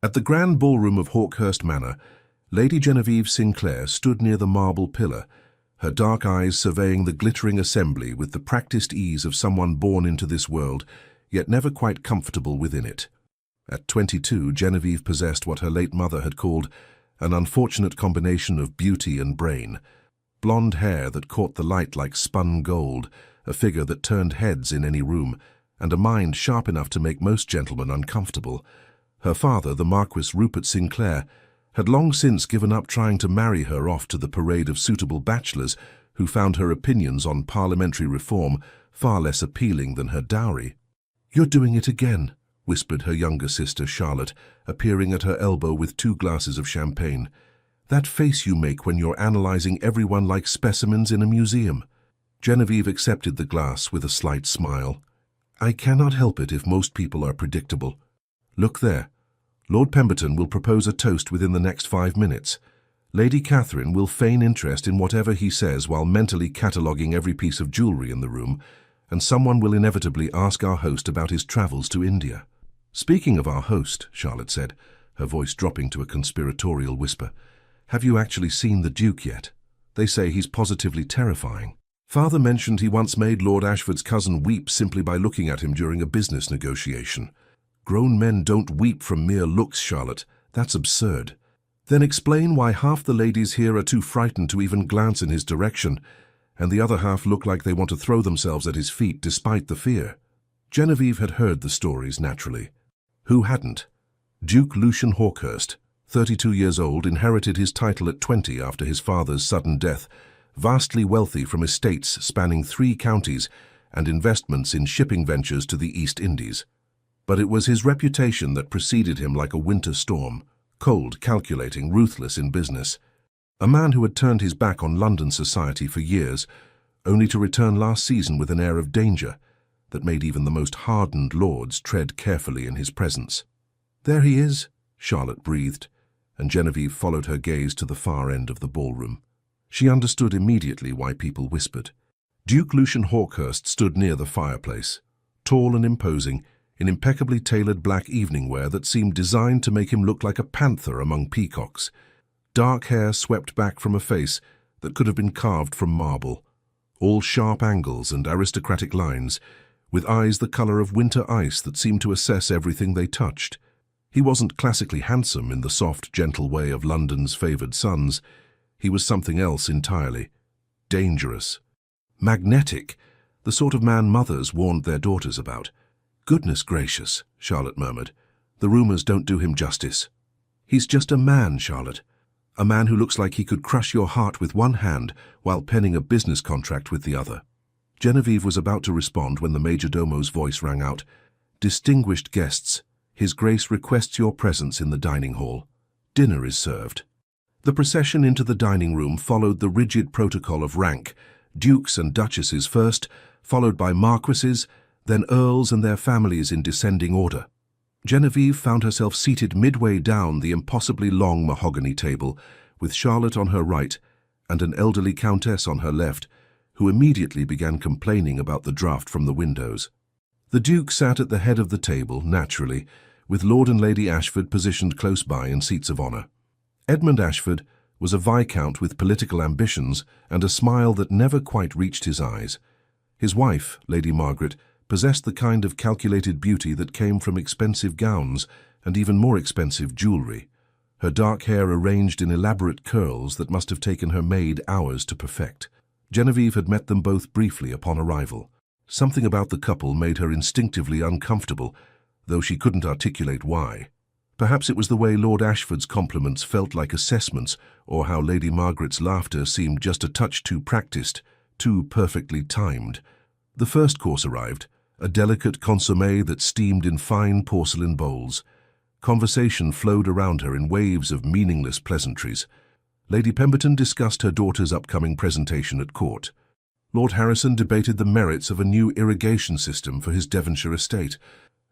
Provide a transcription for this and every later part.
At the grand ballroom of Hawkhurst Manor, Lady Genevieve Sinclair stood near the marble pillar, her dark eyes surveying the glittering assembly with the practiced ease of someone born into this world, yet never quite comfortable within it. At 22, Genevieve possessed what her late mother had called an unfortunate combination of beauty and brain. Blonde hair that caught the light like spun gold, a figure that turned heads in any room, and a mind sharp enough to make most gentlemen uncomfortable. Her father, the Marquis Rupert Sinclair, had long since given up trying to marry her off to the parade of suitable bachelors who found her opinions on parliamentary reform far less appealing than her dowry. "You're doing it again," whispered her younger sister Charlotte, appearing at her elbow with 2 glasses of champagne. "That face you make when you're analyzing everyone like specimens in a museum." Genevieve accepted the glass with a slight smile. "I cannot help it if most people are predictable. Look there. Lord Pemberton will propose a toast within the next 5 minutes. Lady Catherine will feign interest in whatever he says while mentally cataloguing every piece of jewellery in the room, and someone will inevitably ask our host about his travels to India." "Speaking of our host," Charlotte said, her voice dropping to a conspiratorial whisper, "have you actually seen the Duke yet? They say he's positively terrifying. Father mentioned he once made Lord Ashford's cousin weep simply by looking at him during a business negotiation." "Grown men don't weep from mere looks, Charlotte. That's absurd." "Then explain why half the ladies here are too frightened to even glance in his direction, and the other half look like they want to throw themselves at his feet despite the fear." Genevieve had heard the stories naturally. Who hadn't? Duke Lucian Hawkhurst, 32 years old, inherited his title at 20 after his father's sudden death, vastly wealthy from estates spanning 3 counties and investments in shipping ventures to the East Indies. But it was his reputation that preceded him like a winter storm, cold, calculating, ruthless in business. A man who had turned his back on London society for years, only to return last season with an air of danger that made even the most hardened lords tread carefully in his presence. "There he is," Charlotte breathed, and Genevieve followed her gaze to the far end of the ballroom. She understood immediately why people whispered. Duke Lucian Hawkhurst stood near the fireplace, tall and imposing, in impeccably tailored black evening wear that seemed designed to make him look like a panther among peacocks. Dark hair swept back from a face that could have been carved from marble, all sharp angles and aristocratic lines, with eyes the color of winter ice that seemed to assess everything they touched. He wasn't classically handsome in the soft, gentle way of London's favored sons. He was something else entirely. Dangerous. Magnetic, the sort of man mothers warned their daughters about. "Goodness gracious," Charlotte murmured. "The rumors don't do him justice." "He's just a man, Charlotte. A man who looks like he could crush your heart with one hand while penning a business contract with the other." Genevieve was about to respond when the majordomo's voice rang out. "Distinguished guests, His Grace requests your presence in the dining hall. Dinner is served." The procession into the dining room followed the rigid protocol of rank, dukes and duchesses first, followed by marquises, then earls and their families in descending order. Genevieve found herself seated midway down the impossibly long mahogany table, with Charlotte on her right and an elderly countess on her left, who immediately began complaining about the draught from the windows. The Duke sat at the head of the table, naturally, with Lord and Lady Ashford positioned close by in seats of honour. Edmund Ashford was a viscount with political ambitions and a smile that never quite reached his eyes. His wife, Lady Margaret, possessed the kind of calculated beauty that came from expensive gowns and even more expensive jewellery, her dark hair arranged in elaborate curls that must have taken her maid hours to perfect. Genevieve had met them both briefly upon arrival. Something about the couple made her instinctively uncomfortable, though she couldn't articulate why. Perhaps it was the way Lord Ashford's compliments felt like assessments, or how Lady Margaret's laughter seemed just a touch too practiced, too perfectly timed. The first course arrived, a delicate consommé that steamed in fine porcelain bowls. Conversation flowed around her in waves of meaningless pleasantries. Lady Pemberton discussed her daughter's upcoming presentation at court. Lord Harrison debated the merits of a new irrigation system for his Devonshire estate.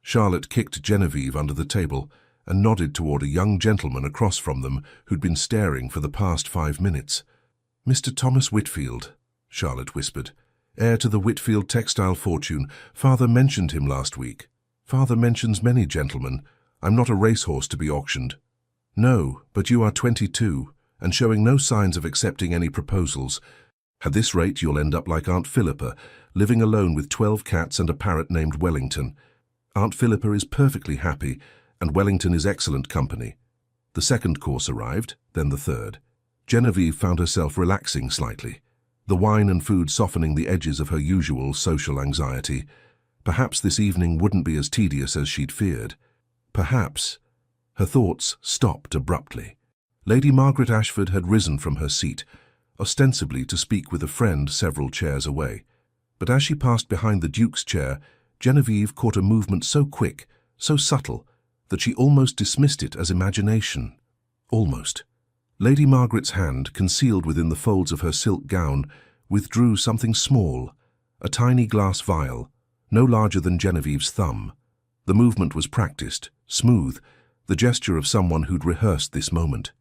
Charlotte kicked Genevieve under the table and nodded toward a young gentleman across from them who'd been staring for the past 5 minutes. "Mr. Thomas Whitfield," Charlotte whispered. "Heir to the Whitfield textile fortune. Father mentioned him last week." "Father mentions many gentlemen. I'm not a racehorse to be auctioned." "No, but you are 22, and showing no signs of accepting any proposals. At this rate, you'll end up like Aunt Philippa, living alone with 12 cats and a parrot named Wellington. Aunt Philippa is perfectly happy, and Wellington is excellent company." The second course arrived, then the third. Genevieve found herself relaxing slightly, the wine and food softening the edges of her usual social anxiety. Perhaps this evening wouldn't be as tedious as she'd feared. Perhaps. Her thoughts stopped abruptly. Lady Margaret Ashford had risen from her seat, ostensibly to speak with a friend several chairs away. But as she passed behind the Duke's chair, Genevieve caught a movement so quick, so subtle, that she almost dismissed it as imagination. Almost. Lady Margaret's hand, concealed within the folds of her silk gown, withdrew something small, a tiny glass vial, no larger than Genevieve's thumb. The movement was practiced, smooth, the gesture of someone who'd rehearsed this moment.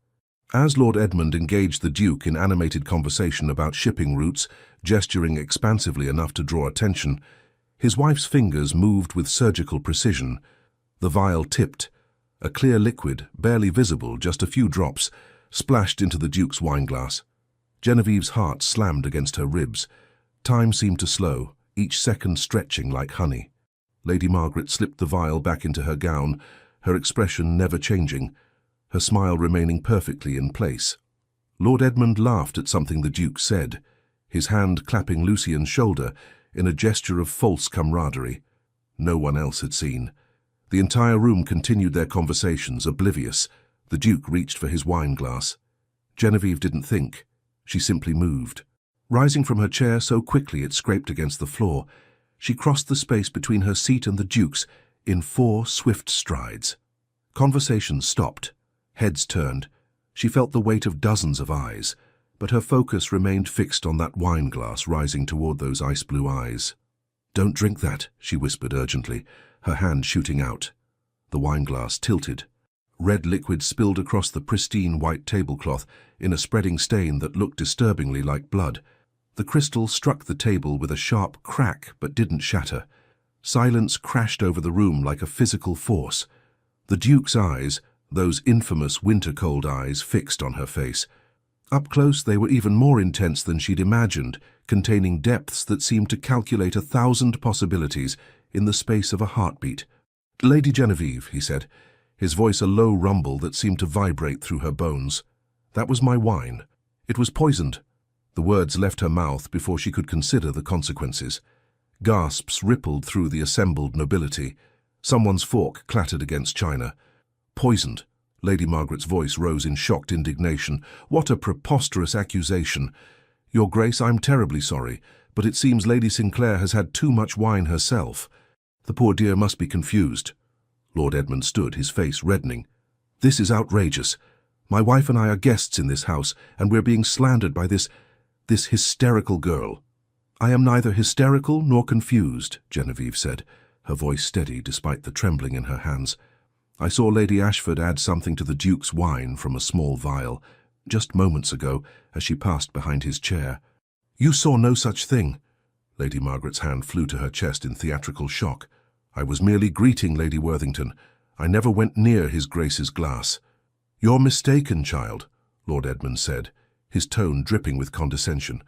As Lord Edmund engaged the Duke in animated conversation about shipping routes, gesturing expansively enough to draw attention, his wife's fingers moved with surgical precision. The vial tipped. A clear liquid, barely visible, just a few drops, splashed into the Duke's wineglass. Genevieve's heart slammed against her ribs. Time seemed to slow, each second stretching like honey. Lady Margaret slipped the vial back into her gown, her expression never changing, her smile remaining perfectly in place. Lord Edmund laughed at something the Duke said, his hand clapping Lucian's shoulder in a gesture of false camaraderie. No one else had seen. The entire room continued their conversations, oblivious. The Duke reached for his wineglass. Genevieve didn't think. She simply moved. Rising from her chair so quickly it scraped against the floor, she crossed the space between her seat and the Duke's in 4 swift strides. Conversation stopped. Heads turned. She felt the weight of dozens of eyes, but her focus remained fixed on that wineglass rising toward those ice-blue eyes. "Don't drink that," she whispered urgently, her hand shooting out. The wineglass tilted. Red liquid spilled across the pristine white tablecloth in a spreading stain that looked disturbingly like blood. The crystal struck the table with a sharp crack but didn't shatter. Silence crashed over the room like a physical force. The Duke's eyes, those infamous winter-cold eyes, fixed on her face. Up close they were even more intense than she'd imagined, containing depths that seemed to calculate 1,000 possibilities in the space of a heartbeat. "Lady Genevieve," he said, his voice a low rumble that seemed to vibrate through her bones. "That was my wine. It was poisoned." The words left her mouth before she could consider the consequences. Gasps rippled through the assembled nobility. Someone's fork clattered against china. "Poisoned." Lady Margaret's voice rose in shocked indignation. "What a preposterous accusation! Your Grace, I'm terribly sorry, but it seems Lady Sinclair has had too much wine herself. The poor dear must be confused." Lord Edmund stood, his face reddening. "This is outrageous. My wife and I are guests in this house, and we're being slandered by this hysterical girl." "I am neither hysterical nor confused," Genevieve said, her voice steady despite the trembling in her hands. "I saw Lady Ashford add something to the Duke's wine from a small vial, just moments ago, as she passed behind his chair." "You saw no such thing." Lady Margaret's hand flew to her chest in theatrical shock. "I was merely greeting Lady Worthington. I never went near His Grace's glass." "You're mistaken, child," Lord Edmund said, his tone dripping with condescension.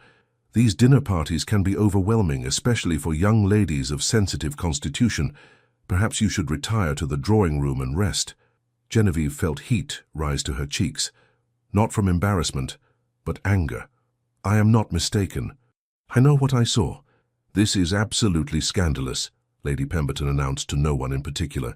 "These dinner parties can be overwhelming, especially for young ladies of sensitive constitution. Perhaps you should retire to the drawing-room and rest." Genevieve felt heat rise to her cheeks, not from embarrassment, but anger. "I am not mistaken. I know what I saw." "This is absolutely scandalous," Lady Pemberton announced to no one in particular.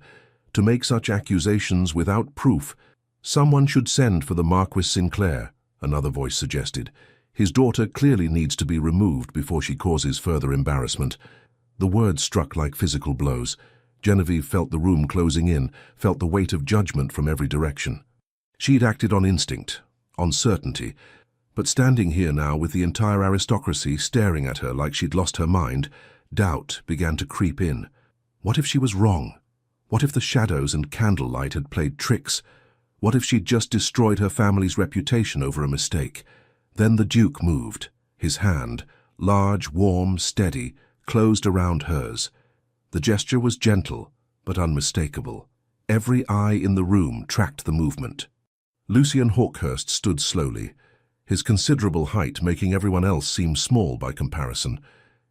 "To make such accusations without proof. Someone should send for the Marquis Sinclair," another voice suggested. "His daughter clearly needs to be removed before she causes further embarrassment." The words struck like physical blows. Genevieve felt the room closing in, felt the weight of judgment from every direction. She'd acted on instinct, on certainty, but standing here now with the entire aristocracy staring at her like she'd lost her mind, doubt began to creep in. What if she was wrong? What if the shadows and candlelight had played tricks? What if she'd just destroyed her family's reputation over a mistake? Then the Duke moved. His hand, large, warm, steady, closed around hers. The gesture was gentle, but unmistakable. Every eye in the room tracked the movement. Lucian Hawkhurst stood slowly, his considerable height making everyone else seem small by comparison.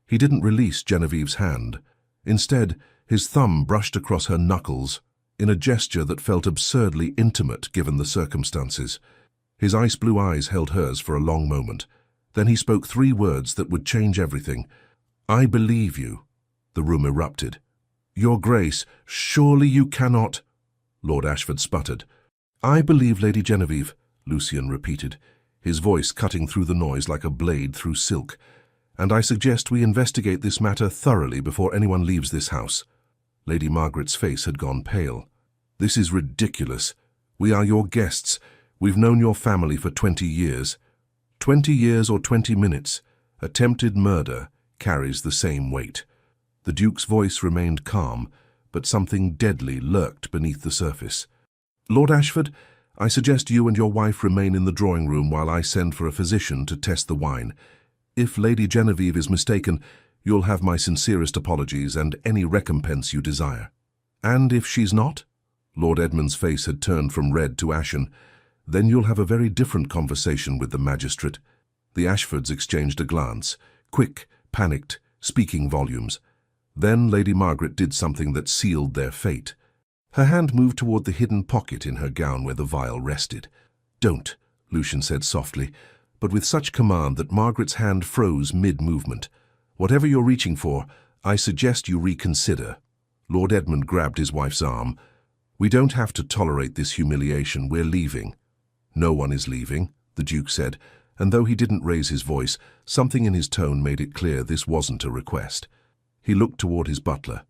He didn't release Genevieve's hand. Instead, his thumb brushed across her knuckles in a gesture that felt absurdly intimate given the circumstances. His ice-blue eyes held hers for a long moment. Then he spoke 3 words that would change everything. "I believe you." The room erupted. "Your Grace, surely you cannot—" Lord Ashford sputtered. "I believe Lady Genevieve," Lucian repeated, his voice cutting through the noise like a blade through silk. "And I suggest we investigate this matter thoroughly before anyone leaves this house." Lady Margaret's face had gone pale. "This is ridiculous. We are your guests. We've known your family for 20 years. 20 years or 20 minutes. Attempted murder carries the same weight." The Duke's voice remained calm, but something deadly lurked beneath the surface. "Lord Ashford, I suggest you and your wife remain in the drawing room while I send for a physician to test the wine. If Lady Genevieve is mistaken, you'll have my sincerest apologies and any recompense you desire." "And if she's not?" Lord Edmund's face had turned from red to ashen. "Then you'll have a very different conversation with the magistrate." The Ashfords exchanged a glance, quick, panicked, speaking volumes. Then Lady Margaret did something that sealed their fate. Her hand moved toward the hidden pocket in her gown where the vial rested. "Don't," Lucian said softly, but with such command that Margaret's hand froze mid-movement. "Whatever you're reaching for, I suggest you reconsider." Lord Edmund grabbed his wife's arm. "We don't have to tolerate this humiliation. We're leaving." "No one is leaving," the Duke said, and though he didn't raise his voice, something in his tone made it clear this wasn't a request. He looked toward his butler.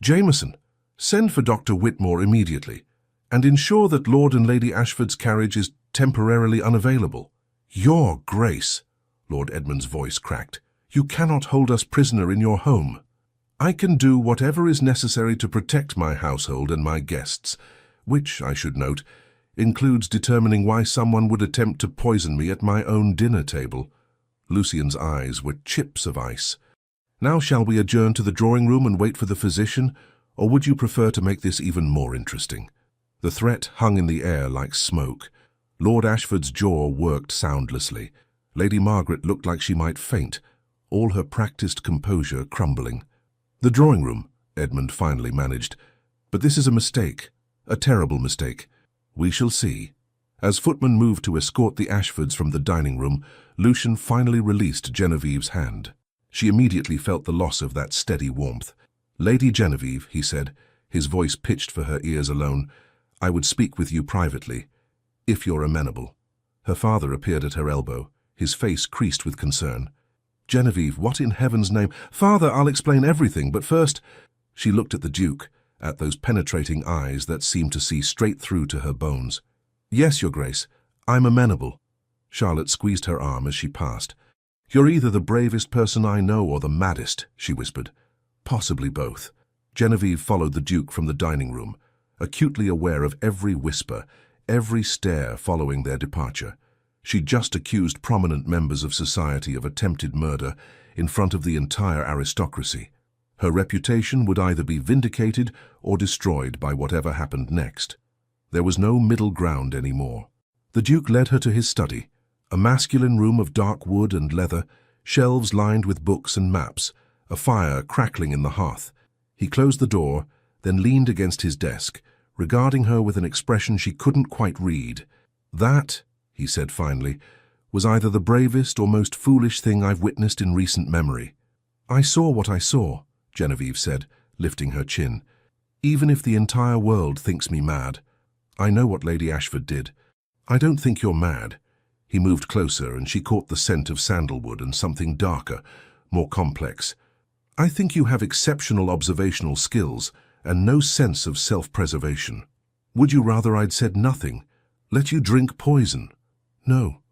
"Jameson, send for Dr. Whitmore immediately, and ensure that Lord and Lady Ashford's carriage is temporarily unavailable." "Your Grace," Lord Edmund's voice cracked, "you cannot hold us prisoner in your home." "I can do whatever is necessary to protect my household and my guests, which, I should note, includes determining why someone would attempt to poison me at my own dinner table." Lucian's eyes were chips of ice. "Now shall we adjourn to the drawing room and wait for the physician, or would you prefer to make this even more interesting?" The threat hung in the air like smoke. Lord Ashford's jaw worked soundlessly. Lady Margaret looked like she might faint, all her practiced composure crumbling. "The drawing room," Edmund finally managed. "But this is a mistake, a terrible mistake. We shall see." As footmen moved to escort the Ashfords from the dining room, Lucian finally released Genevieve's hand. She immediately felt the loss of that steady warmth. "Lady Genevieve," he said, his voice pitched for her ears alone, "I would speak with you privately, if you're amenable." Her father appeared at her elbow, his face creased with concern. "Genevieve, what in heaven's name—" "Father, I'll explain everything, but first—" She looked at the Duke, at those penetrating eyes that seemed to see straight through to her bones. "Yes, Your Grace, I'm amenable." Charlotte squeezed her arm as she passed. "You're either the bravest person I know or the maddest," she whispered. "Possibly both." Genevieve followed the Duke from the dining room, acutely aware of every whisper, every stare following their departure. She'd just accused prominent members of society of attempted murder in front of the entire aristocracy. Her reputation would either be vindicated or destroyed by whatever happened next. There was no middle ground anymore. The Duke led her to his study, a masculine room of dark wood and leather, shelves lined with books and maps, a fire crackling in the hearth. He closed the door, then leaned against his desk, regarding her with an expression she couldn't quite read. "That," he said finally, "was either the bravest or most foolish thing I've witnessed in recent memory." "I saw what I saw," Genevieve said, lifting her chin. "Even if the entire world thinks me mad, I know what Lady Ashford did. I don't think you're mad." He moved closer and she caught the scent of sandalwood and something darker, more complex. "I think you have exceptional observational skills and no sense of self-preservation. Would you rather I'd said nothing, let you drink poison?" "No."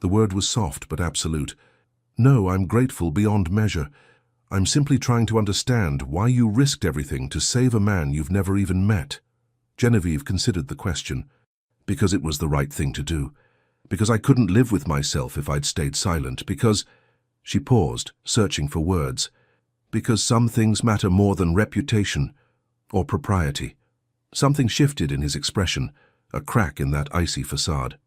The word was soft but absolute. "No, I'm grateful beyond measure. I'm simply trying to understand why you risked everything to save a man you've never even met." Genevieve considered the question. "Because it was the right thing to do. Because I couldn't live with myself if I'd stayed silent. Because—" She paused, searching for words. "Because some things matter more than reputation or propriety." Something shifted in his expression, a crack in that icy facade.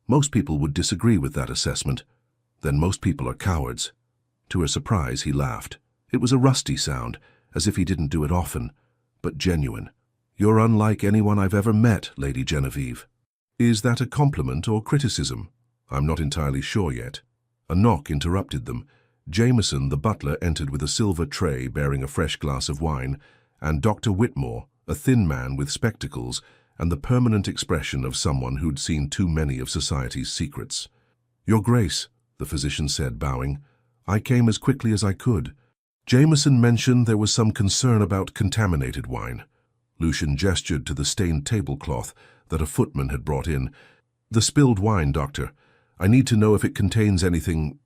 Most people would disagree with that assessment. Then most people are cowards. To her surprise, he laughed. It was a rusty sound, as if he didn't do it often, but genuine. "You're unlike anyone I've ever met, Lady Genevieve." Is that a compliment or criticism? I'm not entirely sure yet. A knock interrupted them. Jameson, the butler, entered with a silver tray bearing a fresh glass of wine, and Dr. Whitmore, a thin man with spectacles and the permanent expression of someone who'd seen too many of society's secrets. "Your Grace," the physician said, bowing, "I came as quickly as I could." Jameson mentioned there was some concern about contaminated wine. Lucian gestured to the stained tablecloth that a footman had brought in. "The spilled wine, Doctor. I need to know if it contains anything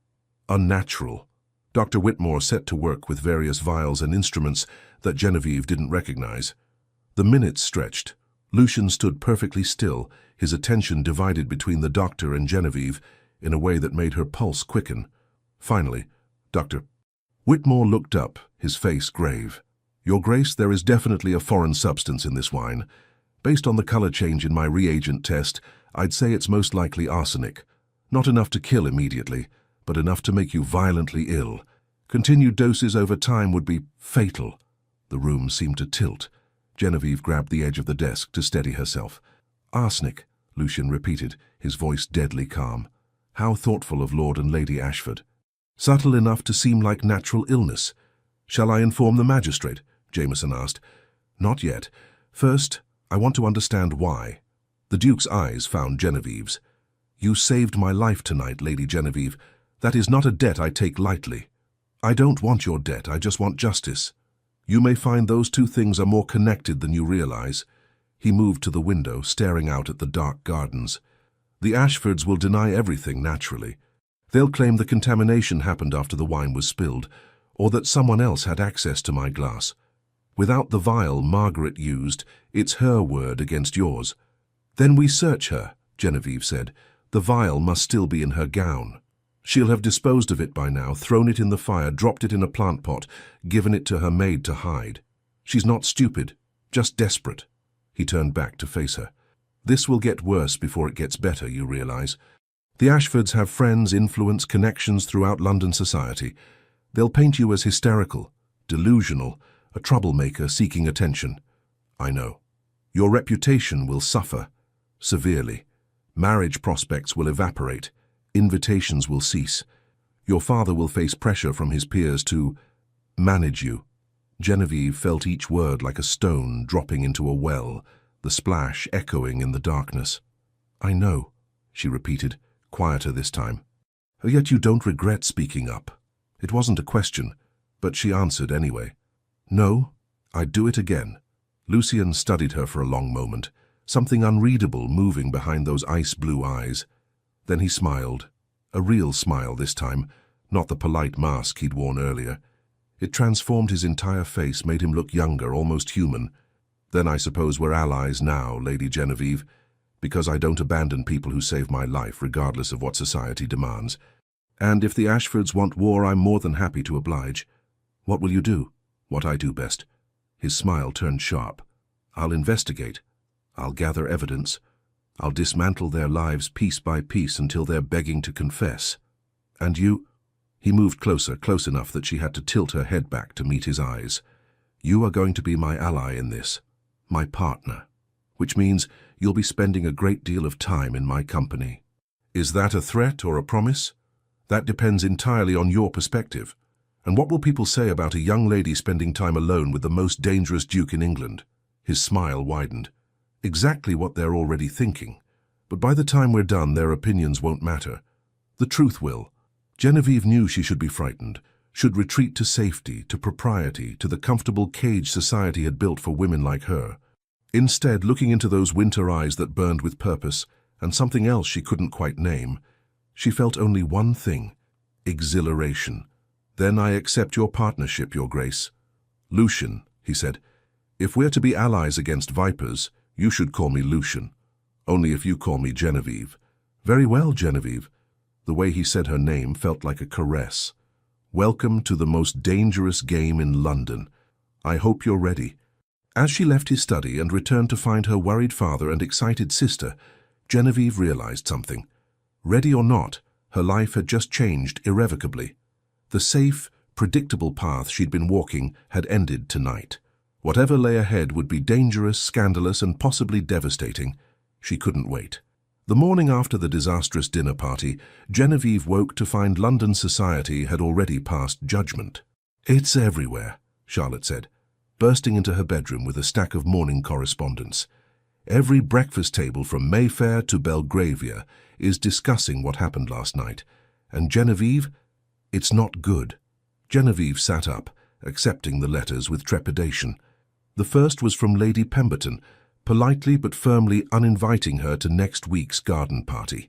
unnatural." Dr. Whitmore set to work with various vials and instruments that Genevieve didn't recognize. The minutes stretched. Lucian stood perfectly still, his attention divided between the doctor and Genevieve in a way that made her pulse quicken. Finally, Dr. Whitmore looked up, his face grave. "Your Grace, there is definitely a foreign substance in this wine. Based on the color change in my reagent test, I'd say it's most likely arsenic. Not enough to kill immediately, but enough to make you violently ill. Continued doses over time would be fatal." The room seemed to tilt. Genevieve grabbed the edge of the desk to steady herself. "Arsenic," Lucian repeated, his voice deadly calm. How thoughtful of Lord and Lady Ashford. "Subtle enough to seem like natural illness. Shall I inform the magistrate?" Jameson asked. "Not yet. First, I want to understand why." The Duke's eyes found Genevieve's. "You saved my life tonight, Lady Genevieve. That is not a debt I take lightly." "I don't want your debt, I just want justice. You may find those two things are more connected than you realize." He moved to the window, staring out at the dark gardens. "The Ashfords will deny everything, naturally. They'll claim the contamination happened after the wine was spilled, or that someone else had access to my glass. Without the vial Margaret used, it's her word against yours." "Then we search her," Genevieve said. "The vial must still be in her gown. She'll have disposed of it by now, thrown it in the fire, dropped it in a plant pot, given it to her maid to hide. She's not stupid, just desperate." He turned back to face her. "This will get worse before it gets better, you realize. The Ashfords have friends, influence, connections throughout London society. They'll paint you as hysterical, delusional, a troublemaker seeking attention. I know. Your reputation will suffer severely. Marriage prospects will evaporate. Invitations will cease. Your father will face pressure from his peers to manage you." Genevieve felt each word like a stone dropping into a well, the splash echoing in the darkness. "I know," she repeated, quieter this time. "Yet you don't regret speaking up." It wasn't a question, but she answered anyway. "No, I'd do it again." Lucian studied her for a long moment, something unreadable moving behind those ice-blue eyes. Then he smiled, a real smile this time, not the polite mask he'd worn earlier. It transformed his entire face, made him look younger, almost human. "Then I suppose we're allies now, Lady Genevieve, because I don't abandon people who save my life, regardless of what society demands. And if the Ashfords want war, I'm more than happy to oblige. What will you do?" "What I do best." His smile turned sharp. "I'll investigate. I'll gather evidence. I'll dismantle their lives piece by piece until they're begging to confess. And you—" He moved closer, close enough that she had to tilt her head back to meet his eyes. "You are going to be my ally in this, my partner, which means you'll be spending a great deal of time in my company." "Is that a threat or a promise?" "That depends entirely on your perspective. And what will people say about a young lady spending time alone with the most dangerous duke in England?" His smile widened. "Exactly what they're already thinking. But by the time we're done, their opinions won't matter. The truth will." Genevieve knew she should be frightened, should retreat to safety, to propriety, to the comfortable cage society had built for women like her. Instead, looking into those winter eyes that burned with purpose, and something else she couldn't quite name, she felt only one thing: exhilaration. "Then I accept your partnership, Your Grace." "Lucian," he said, "if we're to be allies against vipers, you should call me Lucian. Only if you call me Genevieve." "Very well, Genevieve." The way he said her name felt like a caress. "Welcome to the most dangerous game in London. I hope you're ready." As she left his study and returned to find her worried father and excited sister, Genevieve realized something. Ready or not, her life had just changed irrevocably. The safe, predictable path she'd been walking had ended tonight. Whatever lay ahead would be dangerous, scandalous, and possibly devastating. She couldn't wait. The morning after the disastrous dinner party, Genevieve woke to find London society had already passed judgment. "It's everywhere," Charlotte said, bursting into her bedroom with a stack of morning correspondence. "Every breakfast table from Mayfair to Belgravia is discussing what happened last night. And Genevieve, it's not good." Genevieve sat up, accepting the letters with trepidation. The first was from Lady Pemberton, politely but firmly uninviting her to next week's garden party.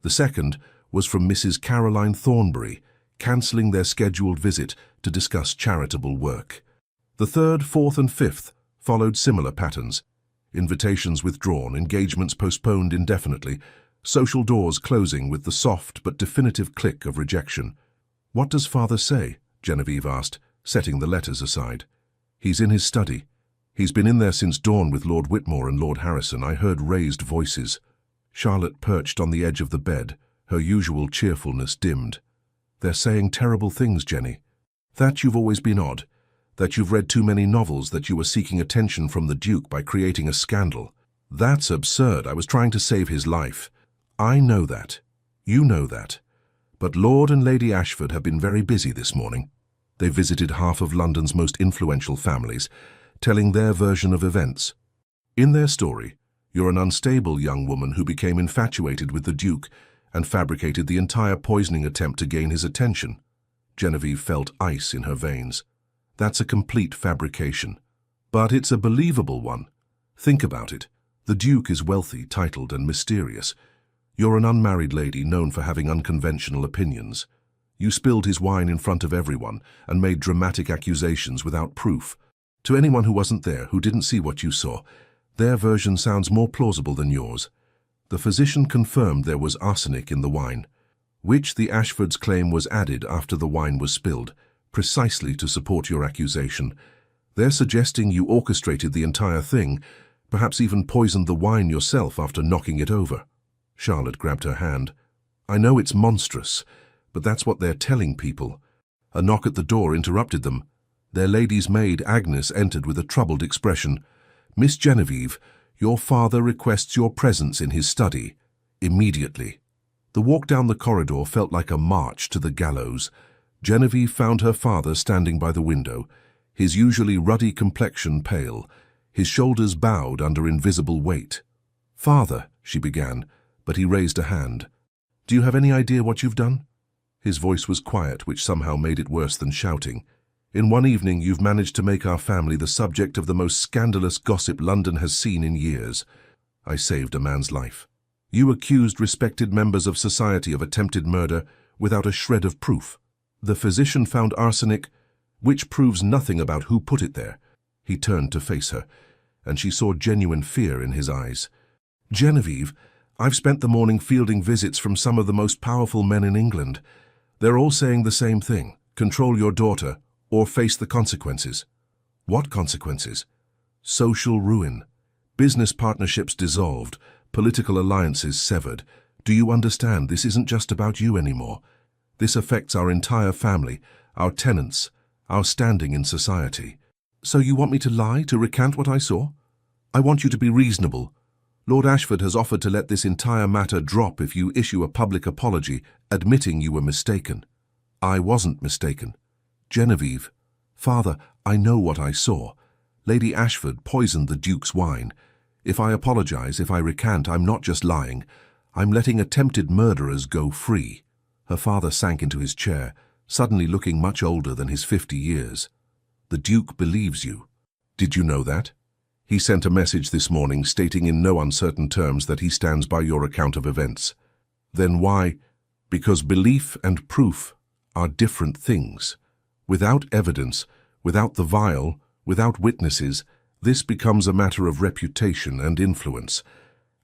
The second was from Mrs. Caroline Thornbury, cancelling their scheduled visit to discuss charitable work. The third, fourth, and fifth followed similar patterns. Invitations withdrawn, engagements postponed indefinitely, social doors closing with the soft but definitive click of rejection. "What does father say?" Genevieve asked, setting the letters aside. "He's in his study. He's been in there since dawn with Lord Whitmore and Lord Harrison. I heard raised voices." Charlotte perched on the edge of the bed, her usual cheerfulness dimmed. "They're saying terrible things, Jenny. That you've always been odd. That you've read too many novels, that you were seeking attention from the Duke by creating a scandal. That's absurd. I was trying to save his life. I know that. You know that. But Lord and Lady Ashford have been very busy this morning. They visited half of London's most influential families, telling their version of events. In their story, you're an unstable young woman who became infatuated with the Duke and fabricated the entire poisoning attempt to gain his attention." Genevieve felt ice in her veins. "That's a complete fabrication. But it's a believable one. Think about it. The Duke is wealthy, titled, and mysterious. You're an unmarried lady known for having unconventional opinions. You spilled his wine in front of everyone and made dramatic accusations without proof. To anyone who wasn't there, who didn't see what you saw, their version sounds more plausible than yours. The physician confirmed there was arsenic in the wine, which the Ashfords claim was added after the wine was spilled, precisely to support your accusation. They're suggesting you orchestrated the entire thing, perhaps even poisoned the wine yourself after knocking it over." Charlotte grabbed her hand. "I know it's monstrous, but that's what they're telling people." A knock at the door interrupted them. Their lady's maid, Agnes, entered with a troubled expression. "Miss Genevieve, your father requests your presence in his study. Immediately." The walk down the corridor felt like a march to the gallows. Genevieve found her father standing by the window, his usually ruddy complexion pale, his shoulders bowed under invisible weight. "Father," she began, but he raised a hand. "Do you have any idea what you've done?" His voice was quiet, which somehow made it worse than shouting. "In one evening you've managed to make our family the subject of the most scandalous gossip London has seen in years. I saved a man's life. You accused respected members of society of attempted murder without a shred of proof. The physician found arsenic, which proves nothing about who put it there." He turned to face her, and she saw genuine fear in his eyes. "Genevieve, I've spent the morning fielding visits from some of the most powerful men in England. They're all saying the same thing: control your daughter, or face the consequences." "What consequences?" "Social ruin. Business partnerships dissolved, political alliances severed. Do you understand? This isn't just about you anymore. This affects our entire family, our tenants, our standing in society." "So you want me to lie, to recant what I saw?" "I want you to be reasonable. Lord Ashford has offered to let this entire matter drop if you issue a public apology, admitting you were mistaken." "I wasn't mistaken." "Genevieve, Father, I know what I saw. Lady Ashford poisoned the Duke's wine. If I apologize, if I recant, I'm not just lying. I'm letting attempted murderers go free." Her father sank into his chair, suddenly looking much older than his 50 years. "The Duke believes you. Did you know that? He sent a message this morning stating in no uncertain terms that he stands by your account of events." "Then why?" "Because belief and proof are different things. Without evidence, without the vial, without witnesses, this becomes a matter of reputation and influence.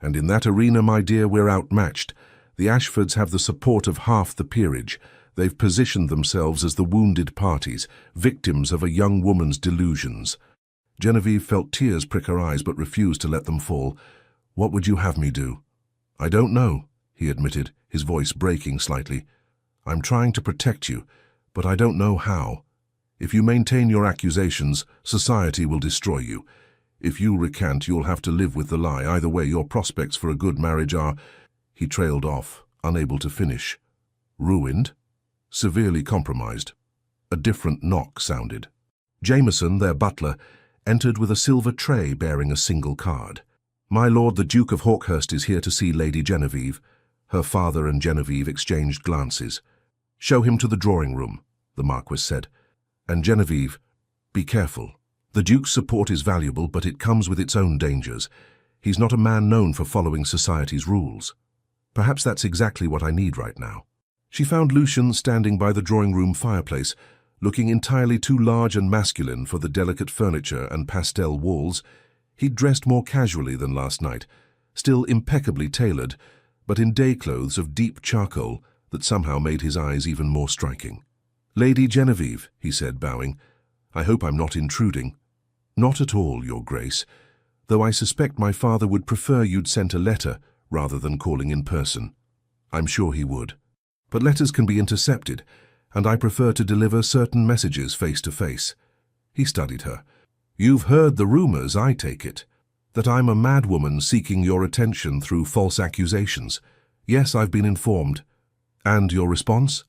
And in that arena, my dear, we're outmatched. The Ashfords have the support of half the peerage. They've positioned themselves as the wounded parties, victims of a young woman's delusions. Genevieve felt tears prick her eyes but refused to let them fall. "What would you have me do?" "I don't know," he admitted, his voice breaking slightly. "I'm trying to protect you, but I don't know how. If you maintain your accusations, society will destroy you. If you recant, you'll have to live with the lie. Either way, your prospects for a good marriage are—" He trailed off, unable to finish. "Ruined? Severely compromised." A different knock sounded. Jameson, their butler, entered with a silver tray bearing a single card. "My lord, the Duke of Hawkhurst is here to see Lady Genevieve." Her father and Genevieve exchanged glances. "Show him to the drawing room," the Marquis said. "And Genevieve, be careful. The Duke's support is valuable, but it comes with its own dangers. He's not a man known for following society's rules. Perhaps that's exactly what I need right now." She found Lucian standing by the drawing-room fireplace, looking entirely too large and masculine for the delicate furniture and pastel walls. He'd dressed more casually than last night, still impeccably tailored, but in day clothes of deep charcoal that somehow made his eyes even more striking. "Lady Genevieve," he said, bowing, "I hope I'm not intruding." "Not at all, Your Grace, though I suspect my father would prefer you'd sent a letter rather than calling in person." "I'm sure he would. But letters can be intercepted, and I prefer to deliver certain messages face to face." He studied her. "You've heard the rumors, I take it, that I'm a madwoman seeking your attention through false accusations." "Yes, I've been informed." "And your response?"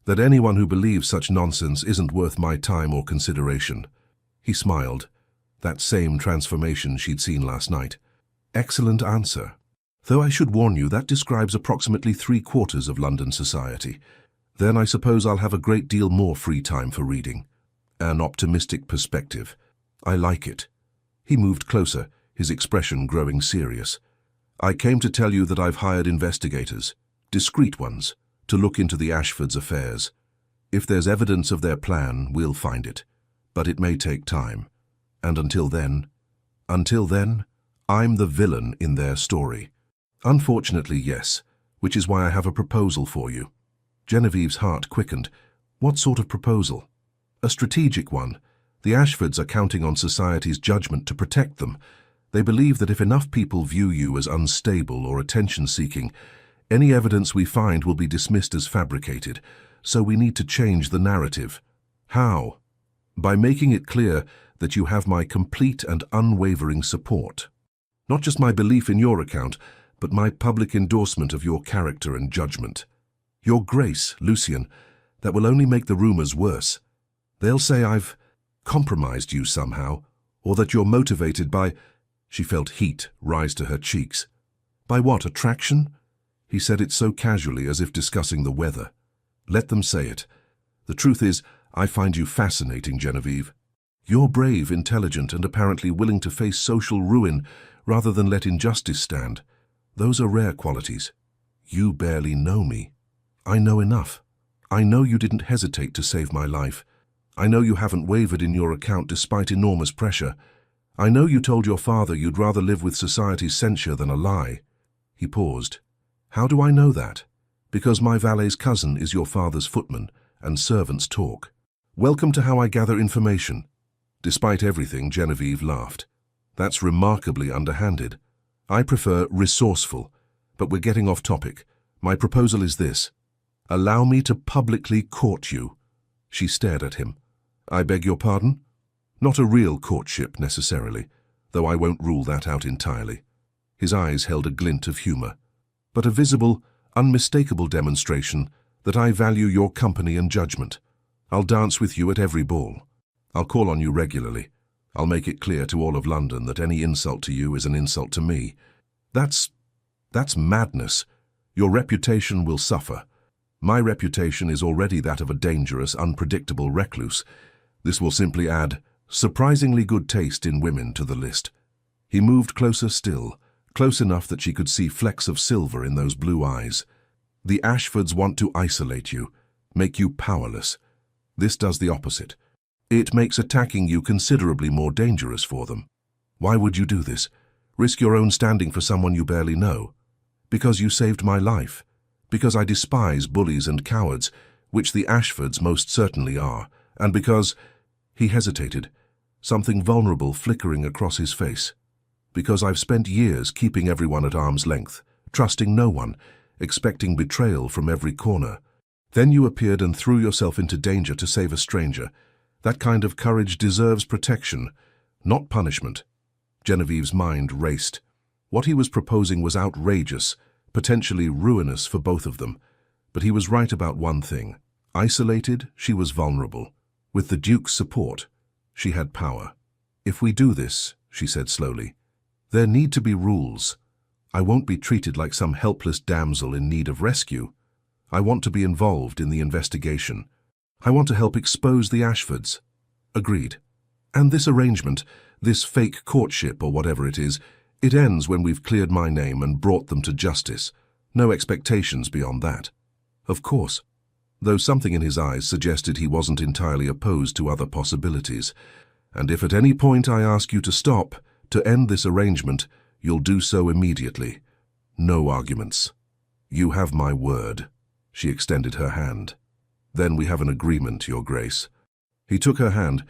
"That anyone who believes such nonsense isn't worth my time or consideration." He smiled, that same transformation she'd seen last night. "Excellent answer. Though I should warn you, that describes approximately 3/4 of London society. Then I suppose I'll have a great deal more free time for reading." An optimistic perspective. "I like it." He moved closer, his expression growing serious. "I came to tell you that I've hired investigators, discreet ones, to look into the Ashfords' affairs. If there's evidence of their plan, we'll find it. But it may take time. And until then, I'm the villain in their story." "Unfortunately, yes, which is why I have a proposal for you." Genevieve's heart quickened. "What sort of proposal?" "A strategic one. The Ashfords are counting on society's judgment to protect them. They believe that if enough people view you as unstable or attention-seeking, any evidence we find will be dismissed as fabricated, so we need to change the narrative." "How?" "By making it clear that you have my complete and unwavering support. Not just my belief in your account, but my public endorsement of your character and judgment." "Your Grace, Lucian, that will only make the rumors worse. They'll say I've compromised you somehow, or that you're motivated by—" She felt heat rise to her cheeks. "By what, attraction?" He said it so casually as if discussing the weather. "Let them say it. The truth is, I find you fascinating, Genevieve. You're brave, intelligent, and apparently willing to face social ruin rather than let injustice stand. Those are rare qualities. You barely know me. I know enough. I know you didn't hesitate to save my life. I know you haven't wavered in your account despite enormous pressure. I know you told your father you'd rather live with society's censure than a lie." He paused. "How do I know that?" "Because my valet's cousin is your father's footman, and servants talk. Welcome to how I gather information." Despite everything, Genevieve laughed. "That's remarkably underhanded. I prefer resourceful, but we're getting off topic. My proposal is this. Allow me to publicly court you." She stared at him. "I beg your pardon?" "Not a real courtship, necessarily, though I won't rule that out entirely." His eyes held a glint of humor. "But a visible, unmistakable demonstration that I value your company and judgment. I'll dance with you at every ball. I'll call on you regularly. I'll make it clear to all of London that any insult to you is an insult to me." That's madness. Your reputation will suffer. My reputation is already that of a dangerous, unpredictable recluse. This will simply add surprisingly good taste in women to the list." He moved closer still, close enough that she could see flecks of silver in those blue eyes. "The Ashfords want to isolate you, make you powerless. This does the opposite. It makes attacking you considerably more dangerous for them. Why would you do this? Risk your own standing for someone you barely know? Because you saved my life. Because I despise bullies and cowards, which the Ashfords most certainly are, and because—" He hesitated. something vulnerable flickering across his face. "Because I've spent years keeping everyone at arm's length, trusting no one, expecting betrayal from every corner. Then you appeared and threw yourself into danger to save a stranger. That kind of courage deserves protection, not punishment." Genevieve's mind raced. What he was proposing was outrageous, potentially ruinous for both of them. But he was right about one thing. Isolated, she was vulnerable. With the Duke's support, she had power. "If we do this," she said slowly, "there need to be rules. I won't be treated like some helpless damsel in need of rescue. I want to be involved in the investigation. I want to help expose the Ashfords." "Agreed. And this arrangement, this fake courtship or whatever it is, it ends when we've cleared my name and brought them to justice. No expectations beyond that." "Of course," though something in his eyes suggested he wasn't entirely opposed to other possibilities. "And if at any point I ask you to stop, to end this arrangement, you'll do so immediately. No arguments. You have my word." She extended her hand. "Then we have an agreement, Your Grace." He took her hand,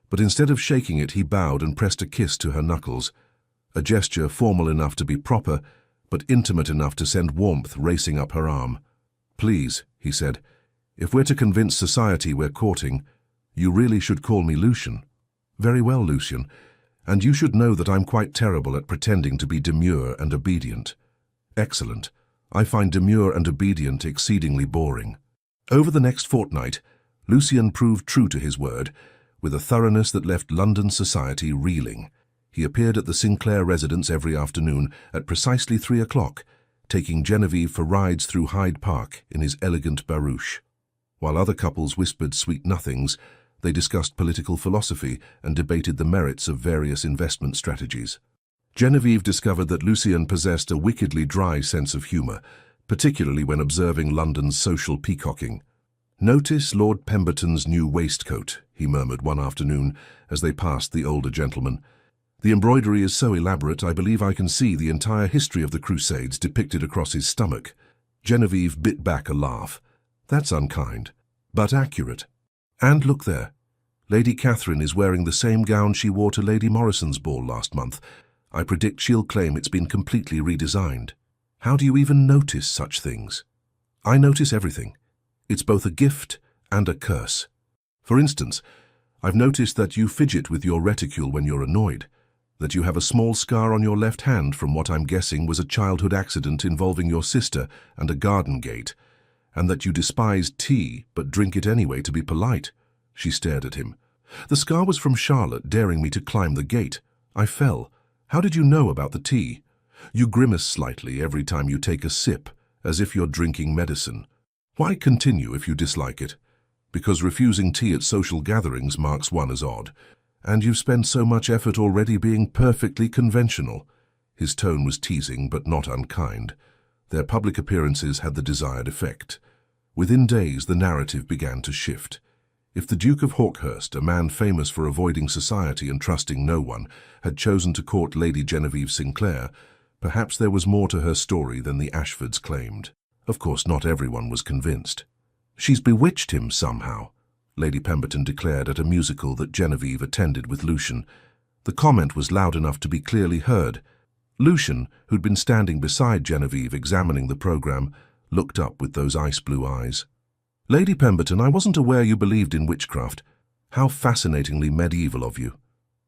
but instead of shaking it, he bowed and pressed a kiss to her knuckles. A gesture formal enough to be proper, but intimate enough to send warmth racing up her arm. "Please," he said, "if we're to convince society we're courting, you really should call me Lucian." "Very well, Lucian. And you should know that I'm quite terrible at pretending to be demure and obedient." "Excellent. I find demure and obedient exceedingly boring." Over the next fortnight, Lucian proved true to his word, with a thoroughness that left London society reeling. He appeared at the Sinclair residence every afternoon at precisely 3 o'clock, taking Genevieve for rides through Hyde Park in his elegant barouche. While other couples whispered sweet nothings, they discussed political philosophy and debated the merits of various investment strategies. Genevieve discovered that Lucian possessed a wickedly dry sense of humor, particularly when observing London's social peacocking. "Notice Lord Pemberton's new waistcoat," he murmured one afternoon as they passed the older gentleman. "The embroidery is so elaborate I believe I can see the entire history of the Crusades depicted across his stomach." Genevieve bit back a laugh. "That's unkind, but accurate. And look there. Lady Catherine is wearing the same gown she wore to Lady Morrison's ball last month. I predict she'll claim it's been completely redesigned. How do you even notice such things?" "I notice everything. It's both a gift and a curse. For instance, I've noticed that you fidget with your reticule when you're annoyed, that you have a small scar on your left hand from what I'm guessing was a childhood accident involving your sister and a garden gate, and that you despise tea but drink it anyway to be polite." She stared at him. "The scar was from Charlotte daring me to climb the gate. I fell. How did you know about the tea? You grimace slightly every time you take a sip, as if you're drinking medicine. Why continue if you dislike it? Because refusing tea at social gatherings marks one as odd. And you've spent so much effort already being perfectly conventional." His tone was teasing but not unkind. Their public appearances had the desired effect. Within days, the narrative began to shift. If the Duke of Hawkhurst, a man famous for avoiding society and trusting no one, had chosen to court Lady Genevieve Sinclair, perhaps there was more to her story than the Ashfords claimed. Of course, not everyone was convinced. "She's bewitched him somehow," Lady Pemberton declared at a musical that Genevieve attended with Lucian. The comment was loud enough to be clearly heard. Lucian, who'd been standing beside Genevieve examining the program, looked up with those ice-blue eyes. "Lady Pemberton, I wasn't aware you believed in witchcraft. How fascinatingly medieval of you."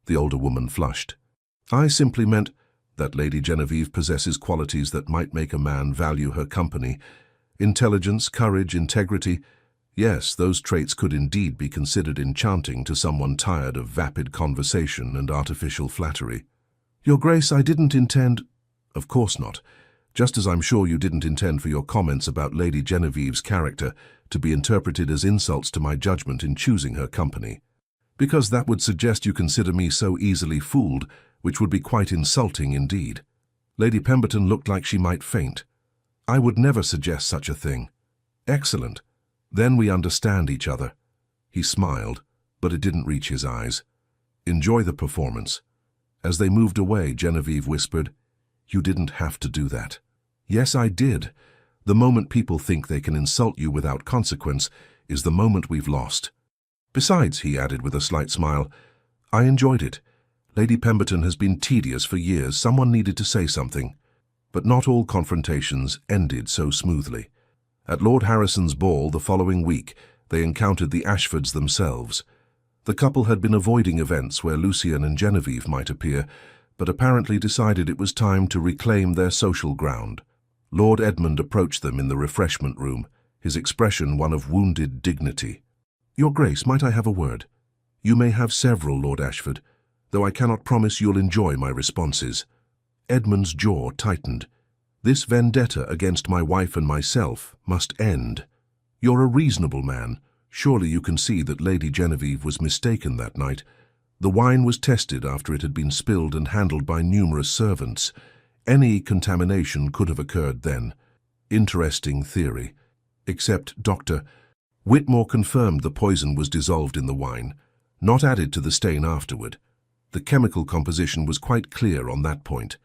The older woman flushed. "I simply meant that Lady Genevieve possesses qualities that might make a man value her company. Intelligence, courage, integrity. Yes, those traits could indeed be considered enchanting to someone tired of vapid conversation and artificial flattery." "Your Grace, I didn't intend—" "Of course not. Just as I'm sure you didn't intend for your comments about Lady Genevieve's character to be interpreted as insults to my judgment in choosing her company. Because that would suggest you consider me so easily fooled, which would be quite insulting indeed." Lady Pemberton looked like she might faint. "I would never suggest such a thing." "Excellent. Then we understand each other." He smiled, but it didn't reach his eyes. "Enjoy the performance." As they moved away, Genevieve whispered, "You didn't have to do that." "Yes, I did. The moment people think they can insult you without consequence is the moment we've lost. Besides," he added with a slight smile, I enjoyed it. Lady Pemberton has been tedious for years. Someone needed to say something. But not all confrontations ended so smoothly. At Lord Harrison's ball the following week, they encountered the Ashfords themselves. The couple had been avoiding events where Lucian and Genevieve might appear, but apparently decided it was time to reclaim their social ground. Lord Edmund approached them in the refreshment room, his expression one of wounded dignity. "Your Grace, might I have a word?" "You may have several, Lord Ashford, though I cannot promise you'll enjoy my responses." Edmund's jaw tightened. "This vendetta against my wife and myself must end. You're a reasonable man. Surely you can see that Lady Genevieve was mistaken that night. The wine was tested after it had been spilled and handled by numerous servants. Any contamination could have occurred then. Interesting theory. Except Dr. Whitmore confirmed the poison was dissolved in the wine, not added to the stain afterward. The chemical composition was quite clear on that point.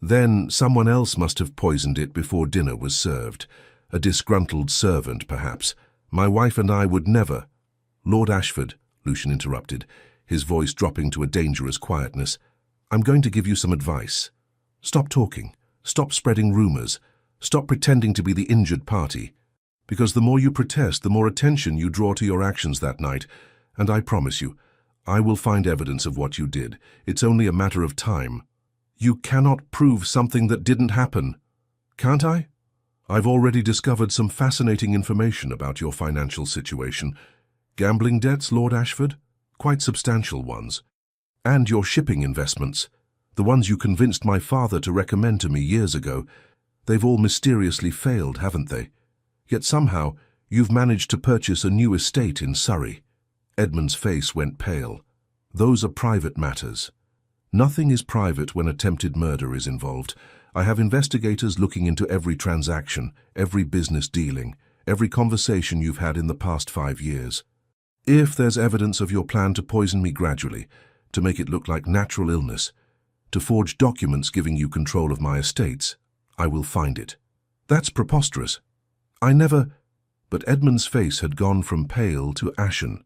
Then someone else must have poisoned it before dinner was served. A disgruntled servant, perhaps. My wife and I would never—" "Lord Ashford," Lucian interrupted, his voice dropping to a dangerous quietness, "I'm going to give you some advice. Stop talking. Stop spreading rumors. Stop pretending to be the injured party. Because the more you protest, the more attention you draw to your actions that night. And I promise you, I will find evidence of what you did. It's only a matter of time." "You cannot prove something that didn't happen." "Can't I? I've already discovered some fascinating information about your financial situation. Gambling debts, Lord Ashford? Quite substantial ones. And your shipping investments, the ones you convinced my father to recommend to me years ago. They've all mysteriously failed, haven't they? Yet somehow you've managed to purchase a new estate in Surrey." Edmund's face went pale. "Those are private matters." "Nothing is private when attempted murder is involved. I have investigators looking into every transaction, every business dealing, every conversation you've had in the past 5 years. If there's evidence of your plan to poison me gradually, to make it look like natural illness, to forge documents giving you control of my estates, I will find it." "That's preposterous. I never—" But Edmund's face had gone from pale to ashen,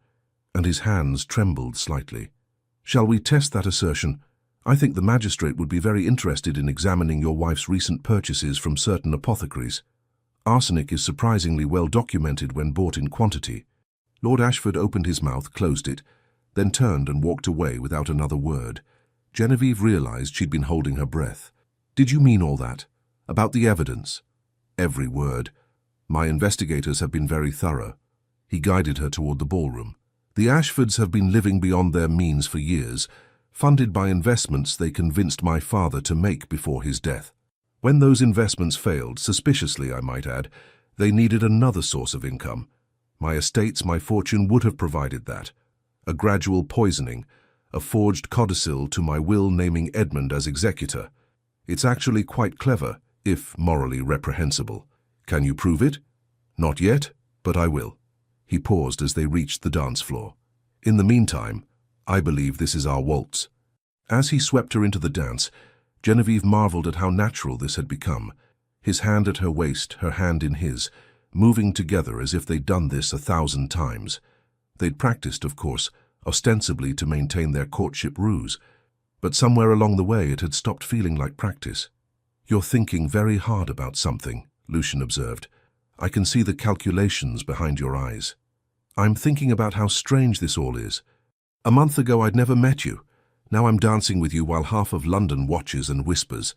and his hands trembled slightly. "Shall we test that assertion? I think the magistrate would be very interested in examining your wife's recent purchases from certain apothecaries. Arsenic is surprisingly well documented when bought in quantity." Lord Ashford opened his mouth, closed it, then turned and walked away without another word. Genevieve realized she'd been holding her breath. "Did you mean all that? About the evidence?" "Every word. My investigators have been very thorough." He guided her toward the ballroom. "The Ashfords have been living beyond their means for years, funded by investments they convinced my father to make before his death. When those investments failed, suspiciously I might add, they needed another source of income. My estates, my fortune would have provided that. A gradual poisoning, a forged codicil to my will naming Edmund as executor. It's actually quite clever, if morally reprehensible. Can you prove it?" "Not yet, but I will." He paused as they reached the dance floor. "In the meantime, I believe this is our waltz." As he swept her into the dance, Genevieve marveled at how natural this had become. His hand at her waist, her hand in his, moving together as if they'd done this 1,000 times. They'd practiced, of course, ostensibly to maintain their courtship ruse, but somewhere along the way it had stopped feeling like practice. "You're thinking very hard about something," Lucian observed. "I can see the calculations behind your eyes." "I'm thinking about how strange this all is. A month ago I'd never met you. Now I'm dancing with you while half of London watches and whispers.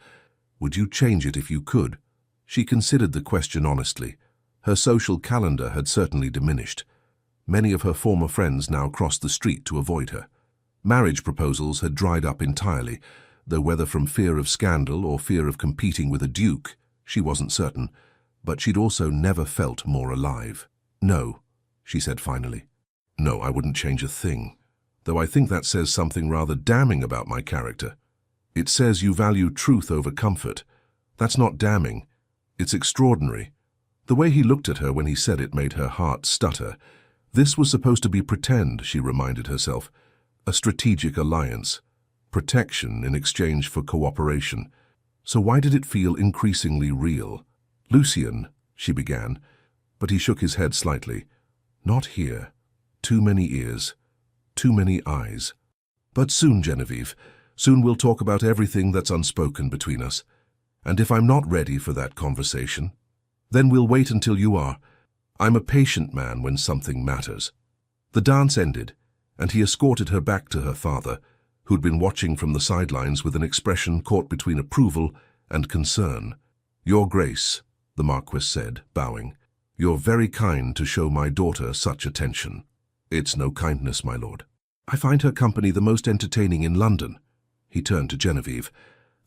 Would you change it if you could?" She considered the question honestly. Her social calendar had certainly diminished. Many of her former friends now crossed the street to avoid her. Marriage proposals had dried up entirely, though whether from fear of scandal or fear of competing with a duke, she wasn't certain, but she'd also never felt more alive. "No," she said finally. "No, I wouldn't change a thing. Though I think that says something rather damning about my character. It says you value truth over comfort. That's not damning. It's extraordinary." The way he looked at her when he said it made her heart stutter. This was supposed to be pretend, she reminded herself. A strategic alliance. Protection in exchange for cooperation. So why did it feel increasingly real? "Lucian," she began, but he shook his head slightly. "Not here. Too many ears. Too many eyes." But soon, Genevieve. Soon we'll talk about everything that's unspoken between us. And if I'm not ready for that conversation, then we'll wait until you are. I'm a patient man when something matters." The dance ended, and he escorted her back to her father, who'd been watching from the sidelines with an expression caught between approval and concern. "Your Grace," the Marquis said, bowing, "you're very kind to show my daughter such attention." "It's no kindness, my lord. I find her company the most entertaining in London." He turned to Genevieve.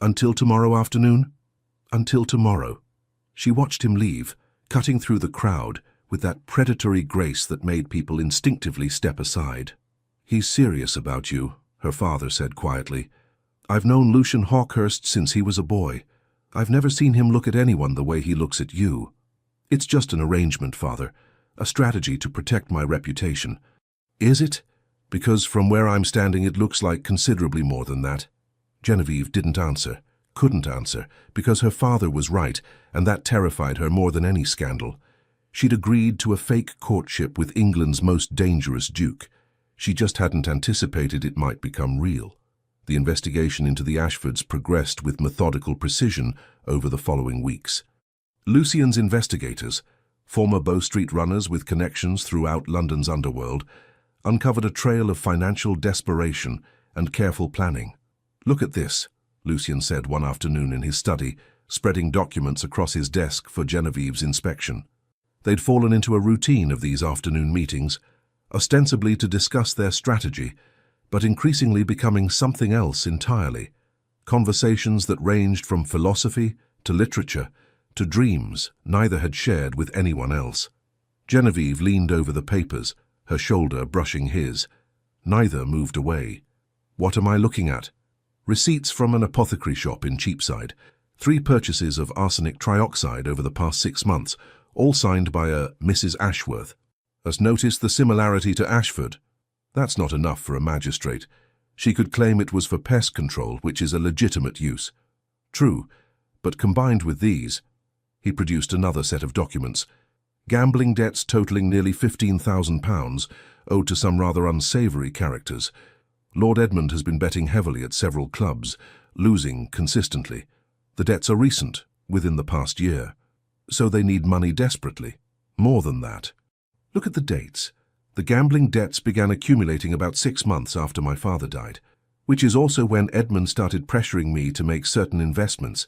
"Until tomorrow afternoon?" "Until tomorrow." She watched him leave, cutting through the crowd with that predatory grace that made people instinctively step aside. "He's serious about you," her father said quietly. "I've known Lucian Hawkhurst since he was a boy. I've never seen him look at anyone the way he looks at you. It's just an arrangement, father, a strategy to protect my reputation." "Is it? Because from where I'm standing it looks like considerably more than that." Genevieve didn't answer, couldn't answer, because her father was right, and that terrified her more than any scandal. She'd agreed to a fake courtship with England's most dangerous duke. She just hadn't anticipated it might become real. The investigation into the Ashfords progressed with methodical precision over the following weeks. Lucian's investigators, former Bow Street runners with connections throughout London's underworld, uncovered a trail of financial desperation and careful planning. "Look at this," Lucian said one afternoon in his study, spreading documents across his desk for Genevieve's inspection. They'd fallen into a routine of these afternoon meetings, ostensibly to discuss their strategy, but increasingly becoming something else entirely. Conversations that ranged from philosophy to literature to dreams neither had shared with anyone else. Genevieve leaned over the papers, her shoulder brushing his. Neither moved away. "What am I looking at?" "Receipts from an apothecary shop in Cheapside. 3 purchases of arsenic trioxide over the past 6 months, all signed by a Mrs. Ashworth. Has noticed the similarity to Ashford. That's not enough for a magistrate. She could claim it was for pest control, which is a legitimate use. True, but combined with these," he produced another set of documents. "Gambling debts totaling nearly £15,000, owed to some rather unsavoury characters. Lord Edmund has been betting heavily at several clubs, losing consistently. The debts are recent, within the past year. So they need money desperately. More than that. Look at the dates. The gambling debts began accumulating about 6 months after my father died, which is also when Edmund started pressuring me to make certain investments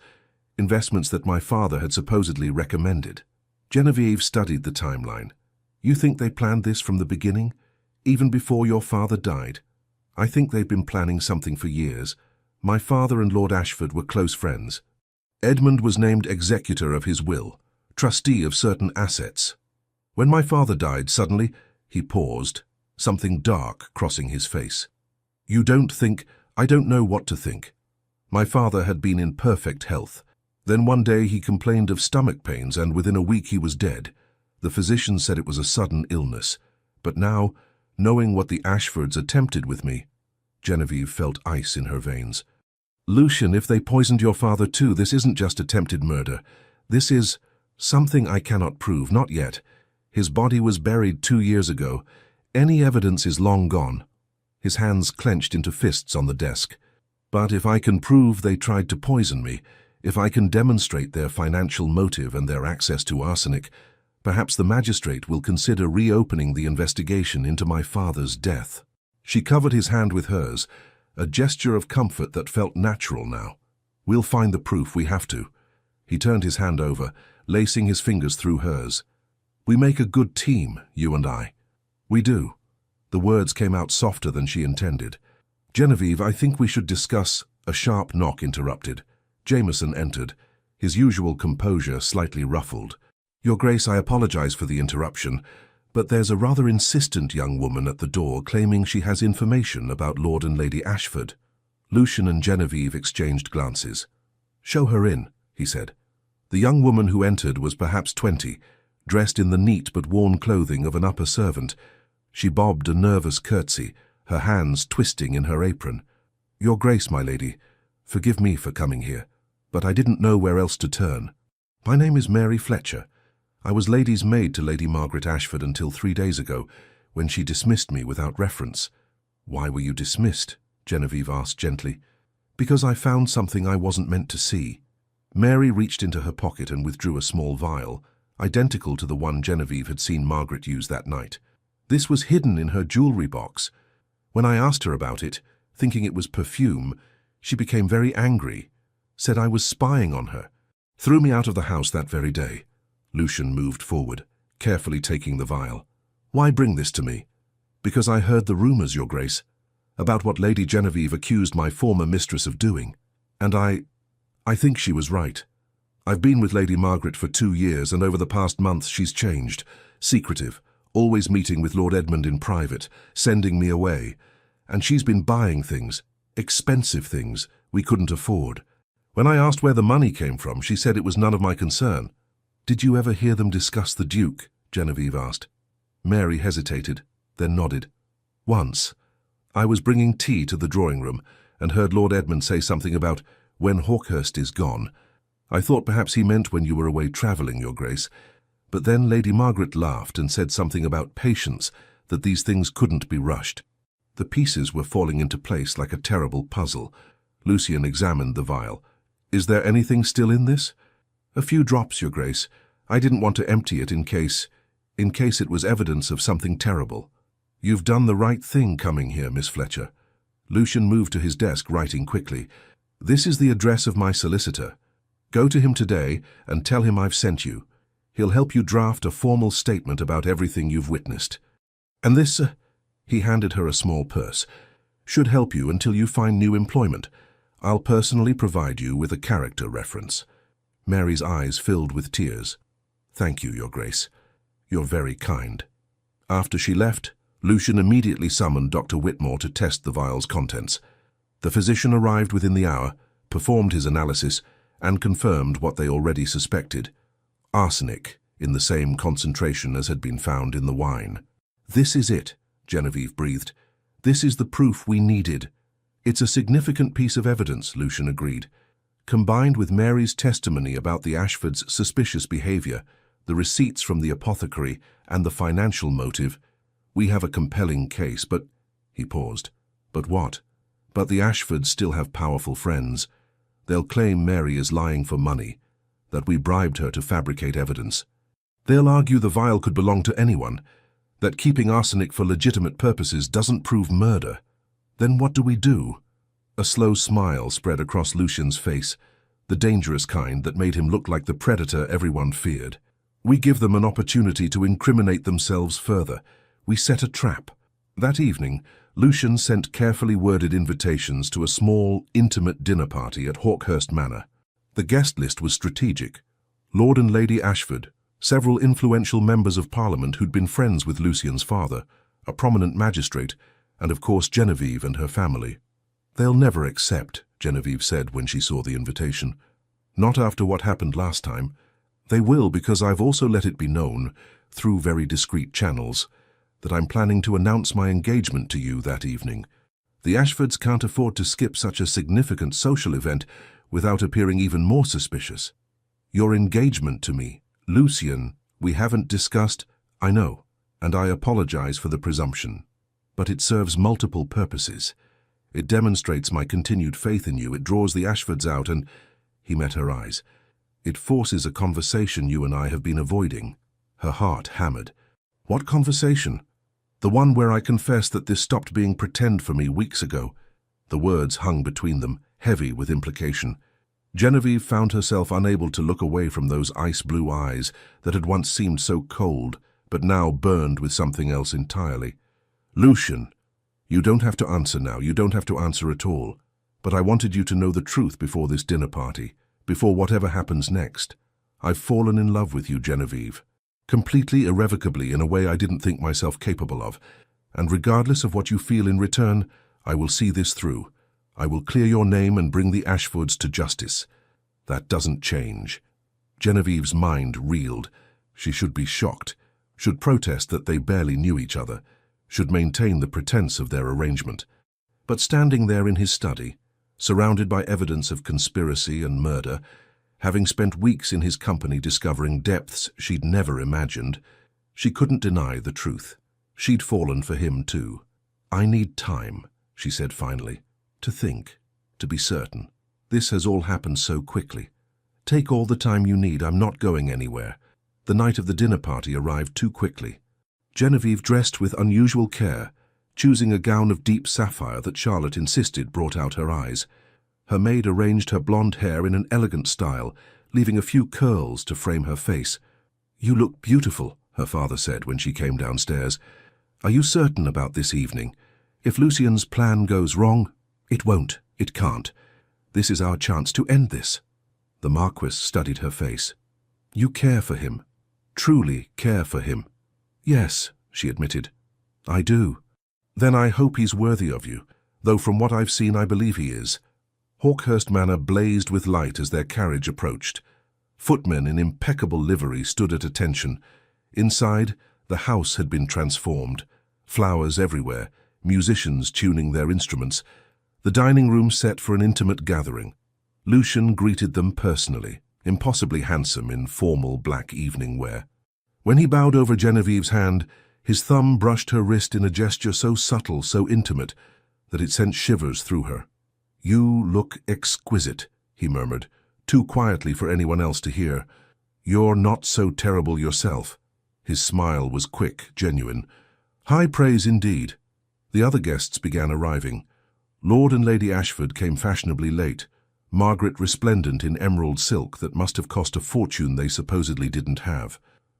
that my father had supposedly recommended." Genevieve studied the timeline. "You think they planned this from the beginning, even before your father died?" "I think they've been planning something for years. My father and Lord Ashford were close friends. Edmund was named executor of his will, trustee of certain assets. When my father died, suddenly," he paused, something dark crossing his face. "You don't think—" "I don't know what to think. My father had been in perfect health. Then one day he complained of stomach pains, and within a week he was dead. The physician said it was a sudden illness. But now, knowing what the Ashfords attempted with me—" Genevieve felt ice in her veins. "Lucian, if they poisoned your father too, this isn't just attempted murder. This is something I cannot prove, not yet. His body was buried 2 years ago. Any evidence is long gone." His hands clenched into fists on the desk. "But if I can prove they tried to poison me, if I can demonstrate their financial motive and their access to arsenic, perhaps the magistrate will consider reopening the investigation into my father's death." She covered his hand with hers, a gesture of comfort that felt natural now. "We'll find the proof, we have to." He turned his hand over, lacing his fingers through hers. "We make a good team, you and I." "We do." The words came out softer than she intended. "Genevieve, I think we should discuss—" A sharp knock interrupted. Jameson entered, his usual composure slightly ruffled. "Your Grace, I apologize for the interruption, but there's a rather insistent young woman at the door claiming she has information about Lord and Lady Ashford." Lucian and Genevieve exchanged glances. "Show her in," he said. The young woman who entered was perhaps 20, dressed in the neat but worn clothing of an upper servant. She bobbed a nervous curtsy, her hands twisting in her apron. "Your Grace, my lady, forgive me for coming here, but I didn't know where else to turn. My name is Mary Fletcher. I was lady's maid to Lady Margaret Ashford until 3 days ago, when she dismissed me without reference." "Why were you dismissed?" Genevieve asked gently. Because I found something I wasn't meant to see. Mary reached into her pocket and withdrew a small vial, identical to the one Genevieve had seen Margaret use that night. This was hidden in her jewelry box. When I asked her about it, thinking it was perfume, she became very angry, said I was spying on her, threw me out of the house that very day. Lucian moved forward, carefully taking the vial. Why bring this to me? Because I heard the rumors, Your Grace, about what Lady Genevieve accused my former mistress of doing. And I think she was right. I've been with Lady Margaret for 2 years, and over the past month she's changed. Secretive, always meeting with Lord Edmund in private, sending me away. And she's been buying things, expensive things, we couldn't afford. When I asked where the money came from, she said it was none of my concern. Did you ever hear them discuss the Duke? Genevieve asked. Mary hesitated, then nodded. Once. I was bringing tea to the drawing room and heard Lord Edmund say something about when Hawkhurst is gone. I thought perhaps he meant when you were away travelling, Your Grace. But then Lady Margaret laughed and said something about patience, that these things couldn't be rushed. The pieces were falling into place like a terrible puzzle. Lucian examined the vial. Is there anything still in this? A few drops, Your Grace. I didn't want to empty it in case it was evidence of something terrible. You've done the right thing coming here, Miss Fletcher. Lucian moved to his desk, writing quickly. This is the address of my solicitor. Go to him today and tell him I've sent you. He'll help you draft a formal statement about everything you've witnessed. And this, he handed her a small purse, should help you until you find new employment. I'll personally provide you with a character reference. Mary's eyes filled with tears. Thank you, Your Grace. You're very kind. After she left, Lucian immediately summoned Dr. Whitmore to test the vial's contents. The physician arrived within the hour, performed his analysis, and confirmed what they already suspected. Arsenic, in the same concentration as had been found in the wine. This is it, Genevieve breathed. This is the proof we needed. It's a significant piece of evidence, Lucian agreed. Combined with Mary's testimony about the Ashfords' suspicious behavior, the receipts from the apothecary, and the financial motive, we have a compelling case, but... He paused. But what? But the Ashfords still have powerful friends. They'll claim Mary is lying for money, that we bribed her to fabricate evidence. They'll argue the vial could belong to anyone, that keeping arsenic for legitimate purposes doesn't prove murder. Then what do we do? A slow smile spread across Lucian's face, the dangerous kind that made him look like the predator everyone feared. We give them an opportunity to incriminate themselves further. We set a trap. That evening, Lucian sent carefully worded invitations to a small, intimate dinner party at Hawkhurst Manor. The guest list was strategic. Lord and Lady Ashford, several influential members of Parliament who'd been friends with Lucian's father, a prominent magistrate, and of course Genevieve and her family. They'll never accept, Genevieve said when she saw the invitation. Not after what happened last time. They will because I've also let it be known, through very discreet channels, that I'm planning to announce my engagement to you that evening. The Ashfords can't afford to skip such a significant social event without appearing even more suspicious. Your engagement to me, Lucian, we haven't discussed, I know, and I apologize for the presumption. But it serves multiple purposes. It demonstrates my continued faith in you, it draws the Ashfords out and... He met her eyes. It forces a conversation you and I have been avoiding. Her heart hammered. What conversation? The one where I confessed that this stopped being pretend for me weeks ago. The words hung between them, heavy with implication. Genevieve found herself unable to look away from those ice-blue eyes that had once seemed so cold, but now burned with something else entirely. Lucian, you don't have to answer now, you don't have to answer at all. But I wanted you to know the truth before this dinner party, before whatever happens next. I've fallen in love with you, Genevieve. Completely, irrevocably, in a way I didn't think myself capable of. And regardless of what you feel in return, I will see this through. I will clear your name and bring the Ashfords to justice. That doesn't change. Genevieve's mind reeled. She should be shocked, should protest that they barely knew each other, should maintain the pretense of their arrangement. But standing there in his study, surrounded by evidence of conspiracy and murder, having spent weeks in his company discovering depths she'd never imagined, she couldn't deny the truth. She'd fallen for him too. I need time, she said finally. To think, to be certain. This has all happened so quickly. Take all the time you need, I'm not going anywhere. The night of the dinner party arrived too quickly. Genevieve dressed with unusual care, choosing a gown of deep sapphire that Charlotte insisted brought out her eyes. Her maid arranged her blonde hair in an elegant style, leaving a few curls to frame her face. "You look beautiful," her father said when she came downstairs. "Are you certain about this evening? If Lucien's plan goes wrong, it won't, it can't. This is our chance to end this." The Marquis studied her face. "You care for him, truly care for him." "Yes," she admitted. "I do." "Then I hope he's worthy of you, though from what I've seen I believe he is." Hawkhurst Manor blazed with light as their carriage approached. Footmen in impeccable livery stood at attention. Inside, the house had been transformed. Flowers everywhere, musicians tuning their instruments. The dining room set for an intimate gathering. Lucien greeted them personally, impossibly handsome in formal black evening wear. When he bowed over Genevieve's hand, his thumb brushed her wrist in a gesture so subtle, so intimate, that it sent shivers through her. "You look exquisite," he murmured, too quietly for anyone else to hear. "You're not so terrible yourself." His smile was quick, genuine. High praise indeed. The other guests began arriving. Lord and Lady Ashford came fashionably late, Margaret resplendent in emerald silk that must have cost a fortune they supposedly didn't have.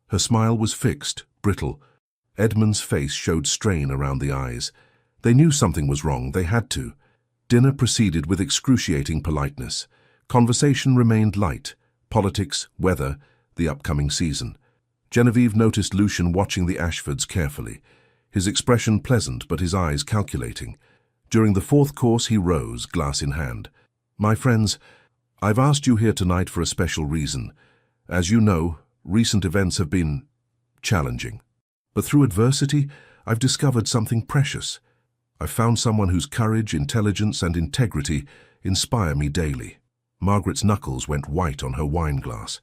Her smile was fixed, brittle. Edmund's face showed strain around the eyes. They knew something was wrong, they had to. Dinner proceeded with excruciating politeness. Conversation remained light. Politics, weather, the upcoming season. Genevieve noticed Lucien watching the Ashfords carefully. His expression pleasant, but his eyes calculating. During the fourth course he rose, glass in hand. "My friends, I've asked you here tonight for a special reason. As you know, recent events have been challenging. But through adversity, I've discovered something precious. I've found someone whose courage, intelligence, and integrity inspire me daily." Margaret's knuckles went white on her wine glass.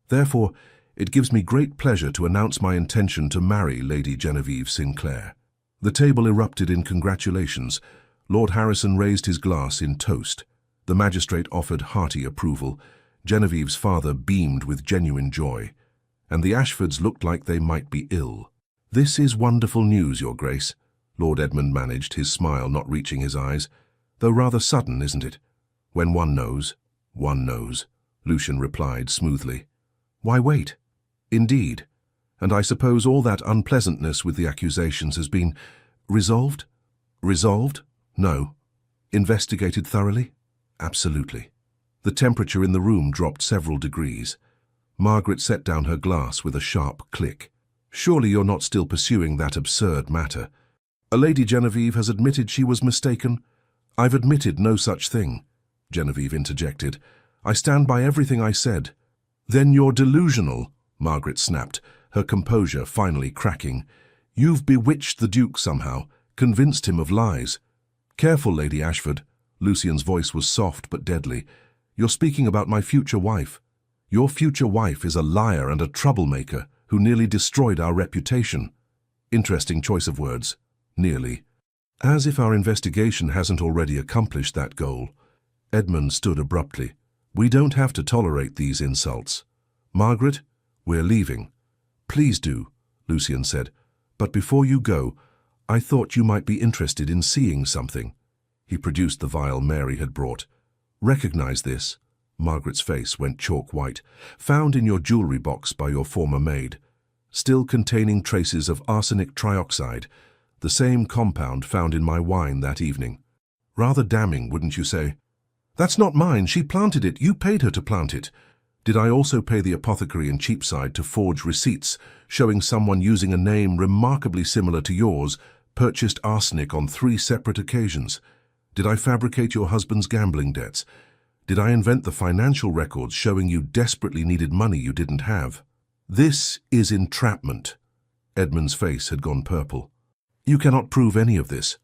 "Therefore, it gives me great pleasure to announce my intention to marry Lady Genevieve Sinclair." The table erupted in congratulations. Lord Harrison raised his glass in toast. The magistrate offered hearty approval. Genevieve's father beamed with genuine joy. And the Ashfords looked like they might be ill. "This is wonderful news, Your Grace," Lord Edmund managed, his smile not reaching his eyes. "Though rather sudden, isn't it?" "When one knows, Lucien replied smoothly. "Why wait?" "Indeed. And I suppose all that unpleasantness with the accusations has been resolved?" "Resolved? No." "Investigated thoroughly?" "Absolutely." The temperature in the room dropped several degrees. Margaret set down her glass with a sharp click. "Surely you're not still pursuing that absurd matter?" "Lady Genevieve has admitted she was mistaken." "I've admitted no such thing," Genevieve interjected. "I stand by everything I said." "Then you're delusional," Margaret snapped, her composure finally cracking. "You've bewitched the Duke somehow, convinced him of lies." "Careful, Lady Ashford." Lucien's voice was soft but deadly. "You're speaking about my future wife. Your future wife is a liar and a troublemaker who nearly destroyed our reputation." Interesting choice of words. Nearly. As if our investigation hasn't already accomplished that goal. Edmund stood abruptly. "We don't have to tolerate these insults. Margaret, we're leaving." "Please do," Lucien said. "But before you go, I thought you might be interested in seeing something." He produced the vial Mary had brought. "Recognize this." Margaret's face went chalk white. "Found in your jewelry box by your former maid. Still containing traces of arsenic trioxide, the same compound found in my wine that evening. Rather damning, wouldn't you say?" "That's not mine. She planted it. You paid her to plant it." "Did I also pay the apothecary in Cheapside to forge receipts showing someone using a name remarkably similar to yours purchased arsenic on 3 separate occasions? Did I fabricate your husband's gambling debts? Did I invent the financial records showing you desperately needed money you didn't have?" "This is entrapment." Edmund's face had gone purple. "You cannot prove any of this."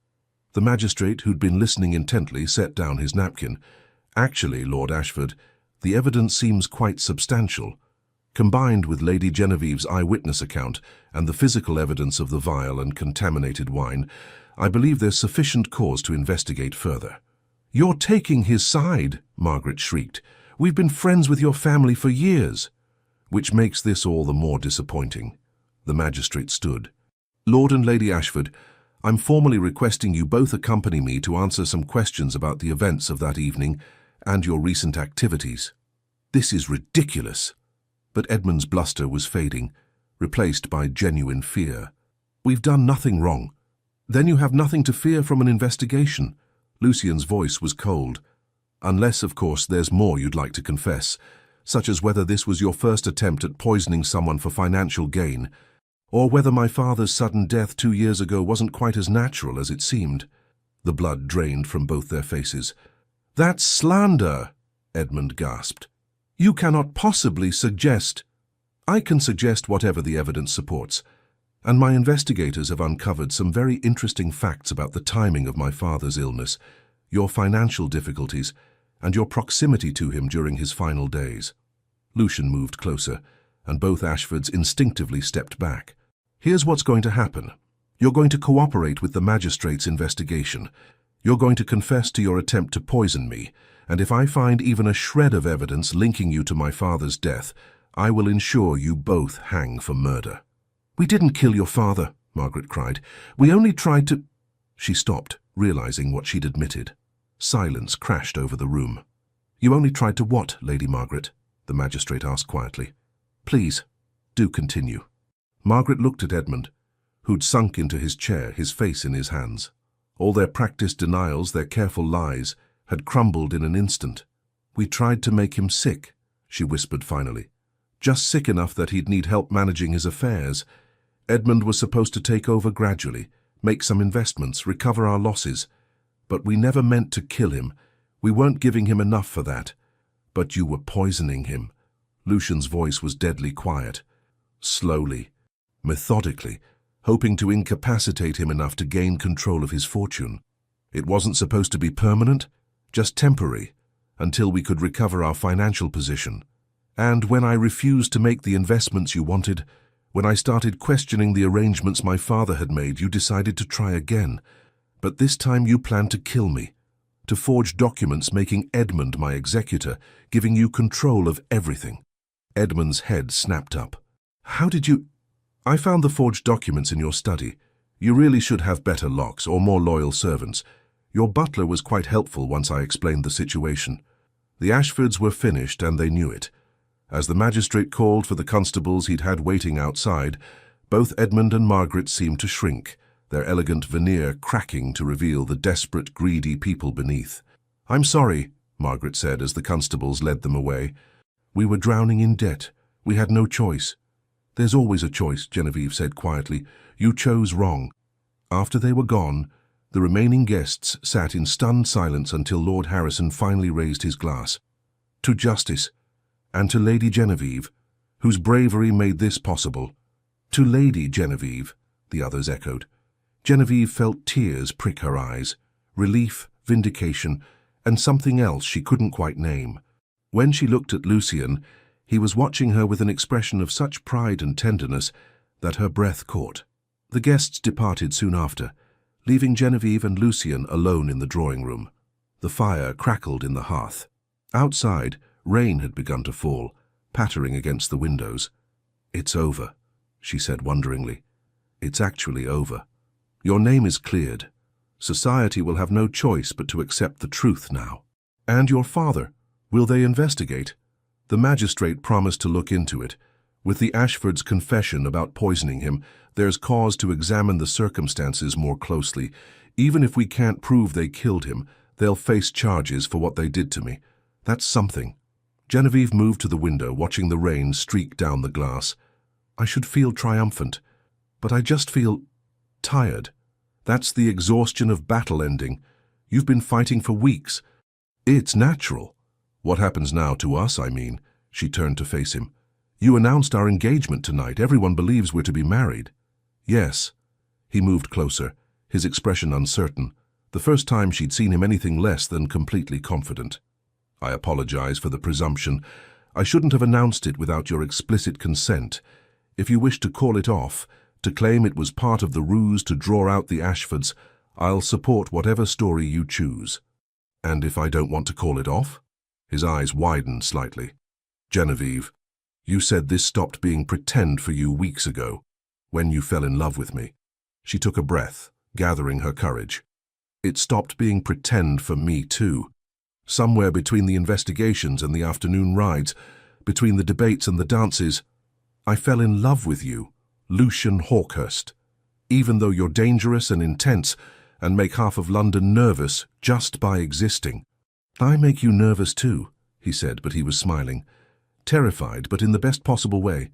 The magistrate, who'd been listening intently, set down his napkin. "Actually, Lord Ashford, the evidence seems quite substantial. Combined with Lady Genevieve's eyewitness account and the physical evidence of the vial and contaminated wine, I believe there's sufficient cause to investigate further." "You're taking his side," Margaret shrieked. "We've been friends with your family for years." "Which makes this all the more disappointing." The magistrate stood. "Lord and Lady Ashford, I'm formally requesting you both accompany me to answer some questions about the events of that evening and your recent activities." "This is ridiculous." But Edmund's bluster was fading, replaced by genuine fear. "We've done nothing wrong." "Then you have nothing to fear from an investigation." Lucian's voice was cold. "Unless, of course, there's more you'd like to confess, such as whether this was your first attempt at poisoning someone for financial gain, or whether my father's sudden death 2 years ago wasn't quite as natural as it seemed." The blood drained from both their faces. "That's slander," Edmund gasped. "You cannot possibly suggest—" "I can suggest whatever the evidence supports, and my investigators have uncovered some very interesting facts about the timing of my father's illness, your financial difficulties, and your proximity to him during his final days." Lucian moved closer, and both Ashfords instinctively stepped back. "Here's what's going to happen. You're going to cooperate with the magistrate's investigation. You're going to confess to your attempt to poison me, and if I find even a shred of evidence linking you to my father's death, I will ensure you both hang for murder." "We didn't kill your father," Margaret cried. "We only tried to—" She stopped, realizing what she'd admitted. Silence crashed over the room. "You only tried to what, Lady Margaret?" the magistrate asked quietly. "Please, do continue." Margaret looked at Edmund, who'd sunk into his chair, his face in his hands. All their practiced denials, their careful lies, had crumbled in an instant. "We tried to make him sick," she whispered finally. "Just sick enough that he'd need help managing his affairs. Edmund was supposed to take over gradually, make some investments, recover our losses. But we never meant to kill him. We weren't giving him enough for that. But you were poisoning him." Lucian's voice was deadly quiet. "Slowly, methodically, hoping to incapacitate him enough to gain control of his fortune. It wasn't supposed to be permanent, just temporary, until we could recover our financial position. And when I refused to make the investments you wanted, when I started questioning the arrangements my father had made, you decided to try again. But this time you planned to kill me, to forge documents making Edmund my executor, giving you control of everything." Edmund's head snapped up. "How did you—" "I found the forged documents in your study. You really should have better locks or more loyal servants. Your butler was quite helpful once I explained the situation. The Ashfords were finished and they knew it. As the magistrate called for the constables he'd had waiting outside, both Edmund and Margaret seemed to shrink, their elegant veneer cracking to reveal the desperate, greedy people beneath. "I'm sorry," Margaret said as the constables led them away. "We were drowning in debt. We had no choice." "There's always a choice," Genevieve said quietly. "You chose wrong." After they were gone, the remaining guests sat in stunned silence until Lord Harrison finally raised his glass. "To justice, and to Lady Genevieve, whose bravery made this possible." "To Lady Genevieve," the others echoed. Genevieve felt tears prick her eyes, relief, vindication, and something else she couldn't quite name. When she looked at Lucian, he was watching her with an expression of such pride and tenderness that her breath caught. The guests departed soon after, leaving Genevieve and Lucian alone in the drawing room. The fire crackled in the hearth. Outside, rain had begun to fall, pattering against the windows. "It's over," she said wonderingly. "It's actually over. Your name is cleared. Society will have no choice but to accept the truth now." "And your father? Will they investigate?" The magistrate promised to look into it. "With the Ashfords' confession about poisoning him, there's cause to examine the circumstances more closely. Even if we can't prove they killed him, they'll face charges for what they did to me. That's something." Genevieve moved to the window, watching the rain streak down the glass. "I should feel triumphant, but I just feel tired. That's the exhaustion of battle ending. You've been fighting for weeks. It's natural. What happens now to us, I mean?" She turned to face him. "You announced our engagement tonight. Everyone believes we're to be married." "Yes." He moved closer, his expression uncertain, the first time she'd seen him anything less than completely confident. "I apologize for the presumption. I shouldn't have announced it without your explicit consent. If you wish to call it off, to claim it was part of the ruse to draw out the Ashfords, I'll support whatever story you choose." And if I don't want to call it off? His eyes widened slightly. Genevieve, you said this stopped being pretend for you weeks ago, when you fell in love with me. She took a breath, gathering her courage. It stopped being pretend for me too. Somewhere between the investigations and the afternoon rides, between the debates and the dances, I fell in love with you, Lucian Hawkhurst. Even though you're dangerous and intense and make half of London nervous just by existing. I make you nervous too, he said, but he was smiling. Terrified, but in the best possible way.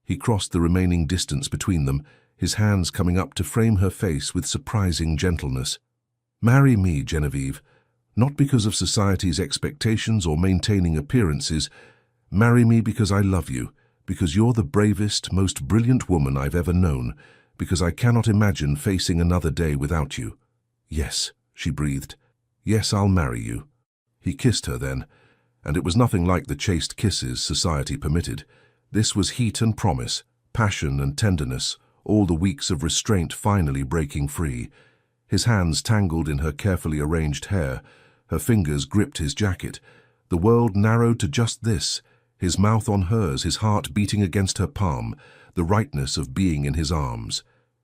He crossed the remaining distance between them, his hands coming up to frame her face with surprising gentleness. Marry me, Genevieve, not because of society's expectations or maintaining appearances. Marry me because I love you, because you're the bravest, most brilliant woman I've ever known, because I cannot imagine facing another day without you. Yes, she breathed. Yes, I'll marry you. He kissed her then, and it was nothing like the chaste kisses society permitted. This was heat and promise, passion and tenderness, all the weeks of restraint finally breaking free. His hands tangled in her carefully arranged hair, her fingers gripped his jacket. The world narrowed to just this, his mouth on hers, his heart beating against her palm, the rightness of being in his arms.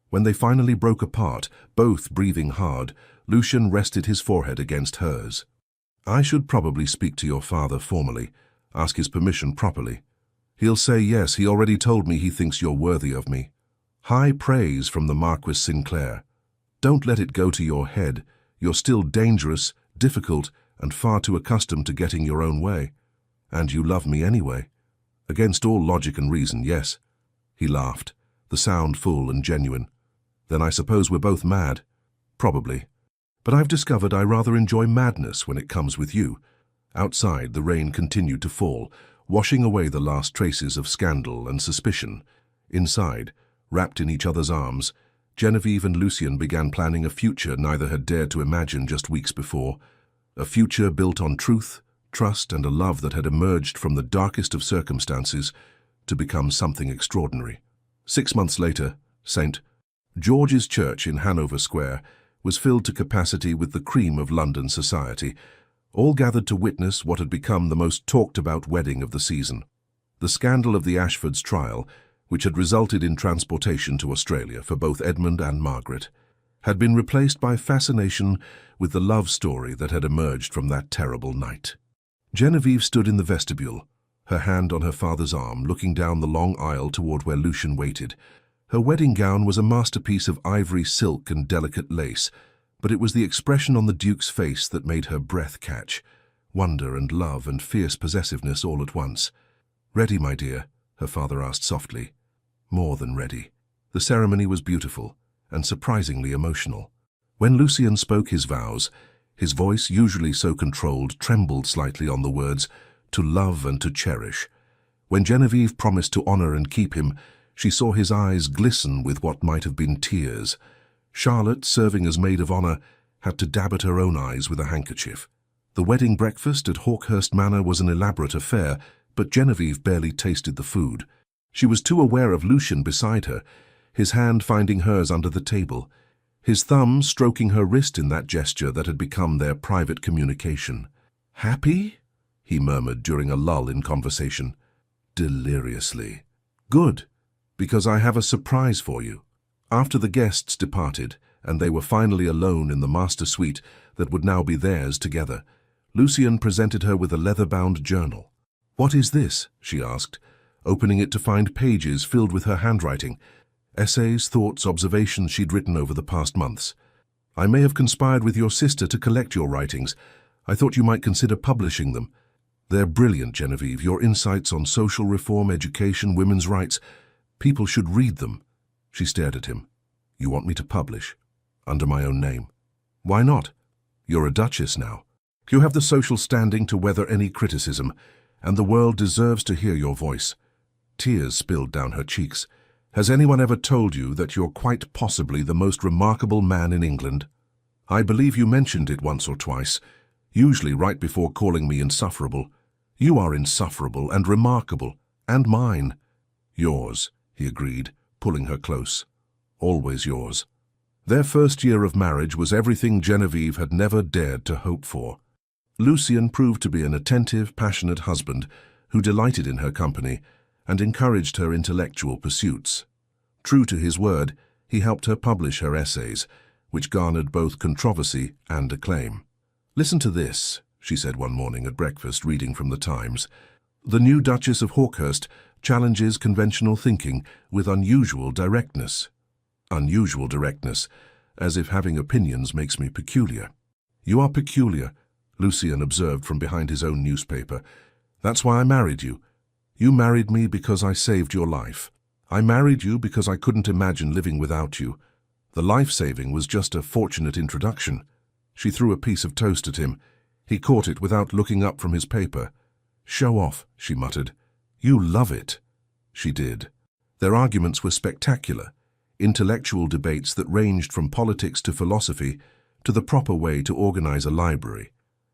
When they finally broke apart, both breathing hard, Lucian rested his forehead against hers. I should probably speak to your father formally, ask his permission properly. He'll say yes, he already told me he thinks you're worthy of me. High praise from the Marquis Sinclair. Don't let it go to your head. You're still dangerous, difficult, and far too accustomed to getting your own way. And you love me anyway. Against all logic and reason, yes. He laughed, the sound full and genuine. Then I suppose we're both mad. Probably. But I've discovered I rather enjoy madness when it comes with you. Outside, the rain continued to fall, washing away the last traces of scandal and suspicion. Inside, wrapped in each other's arms, Genevieve and Lucian began planning a future neither had dared to imagine just weeks before. A future built on truth, trust, and a love that had emerged from the darkest of circumstances to become something extraordinary. 6 months later, St. George's Church in Hanover Square was filled to capacity with the cream of London society, all gathered to witness what had become the most talked-about wedding of the season. The scandal of the Ashfords' trial, which had resulted in transportation to Australia for both Edmund and Margaret, had been replaced by fascination with the love story that had emerged from that terrible night. Genevieve stood in the vestibule, her hand on her father's arm, looking down the long aisle toward where Lucian waited. Her wedding gown was a masterpiece of ivory silk and delicate lace, but it was the expression on the Duke's face that made her breath catch, wonder and love and fierce possessiveness all at once. "Ready, my dear?" her father asked softly. More than ready. The ceremony was beautiful and surprisingly emotional. When Lucian spoke his vows, his voice, usually so controlled, trembled slightly on the words, "to love and to cherish." When Genevieve promised to honor and keep him, she saw his eyes glisten with what might have been tears. Charlotte, serving as maid of honor, had to dab at her own eyes with a handkerchief. The wedding breakfast at Hawkhurst Manor was an elaborate affair, but Genevieve barely tasted the food. She was too aware of Lucian beside her, his hand finding hers under the table, his thumb stroking her wrist in that gesture that had become their private communication. "Happy?" he murmured during a lull in conversation. "Deliriously." "Good, because I have a surprise for you." After the guests departed, and they were finally alone in the master suite that would now be theirs together, Lucian presented her with a leather-bound journal. "What is this?" she asked, opening it to find pages filled with her handwriting, essays, thoughts, observations she'd written over the past months. "I may have conspired with your sister to collect your writings. I thought you might consider publishing them. They're brilliant, Genevieve, your insights on social reform, education, women's rights. People should read them." She stared at him. "You want me to publish? Under my own name?" "Why not? You're a duchess now. You have the social standing to weather any criticism, and the world deserves to hear your voice." Tears spilled down her cheeks. "Has anyone ever told you that you're quite possibly the most remarkable man in England?" "I believe you mentioned it once or twice, usually right before calling me insufferable. You are insufferable and remarkable, and mine." "Yours," he agreed, pulling her close. "Always yours." Their first year of marriage was everything Genevieve had never dared to hope for. Lucian proved to be an attentive, passionate husband who delighted in her company and encouraged her intellectual pursuits. True to his word, he helped her publish her essays, which garnered both controversy and acclaim. "Listen to this," she said one morning at breakfast, reading from the Times. "The new Duchess of Hawkhurst challenges conventional thinking with unusual directness." Unusual directness, as if having opinions makes me peculiar. "You are peculiar," Lucian observed from behind his own newspaper. "That's why I married you. You married me because I saved your life. I married you because I couldn't imagine living without you. The life-saving was just a fortunate introduction." She threw a piece of toast at him. He caught it without looking up from his paper. "Show off," she muttered. "You love it." She did. Their arguments were spectacular, intellectual debates that ranged from politics to philosophy to the proper way to organize a library.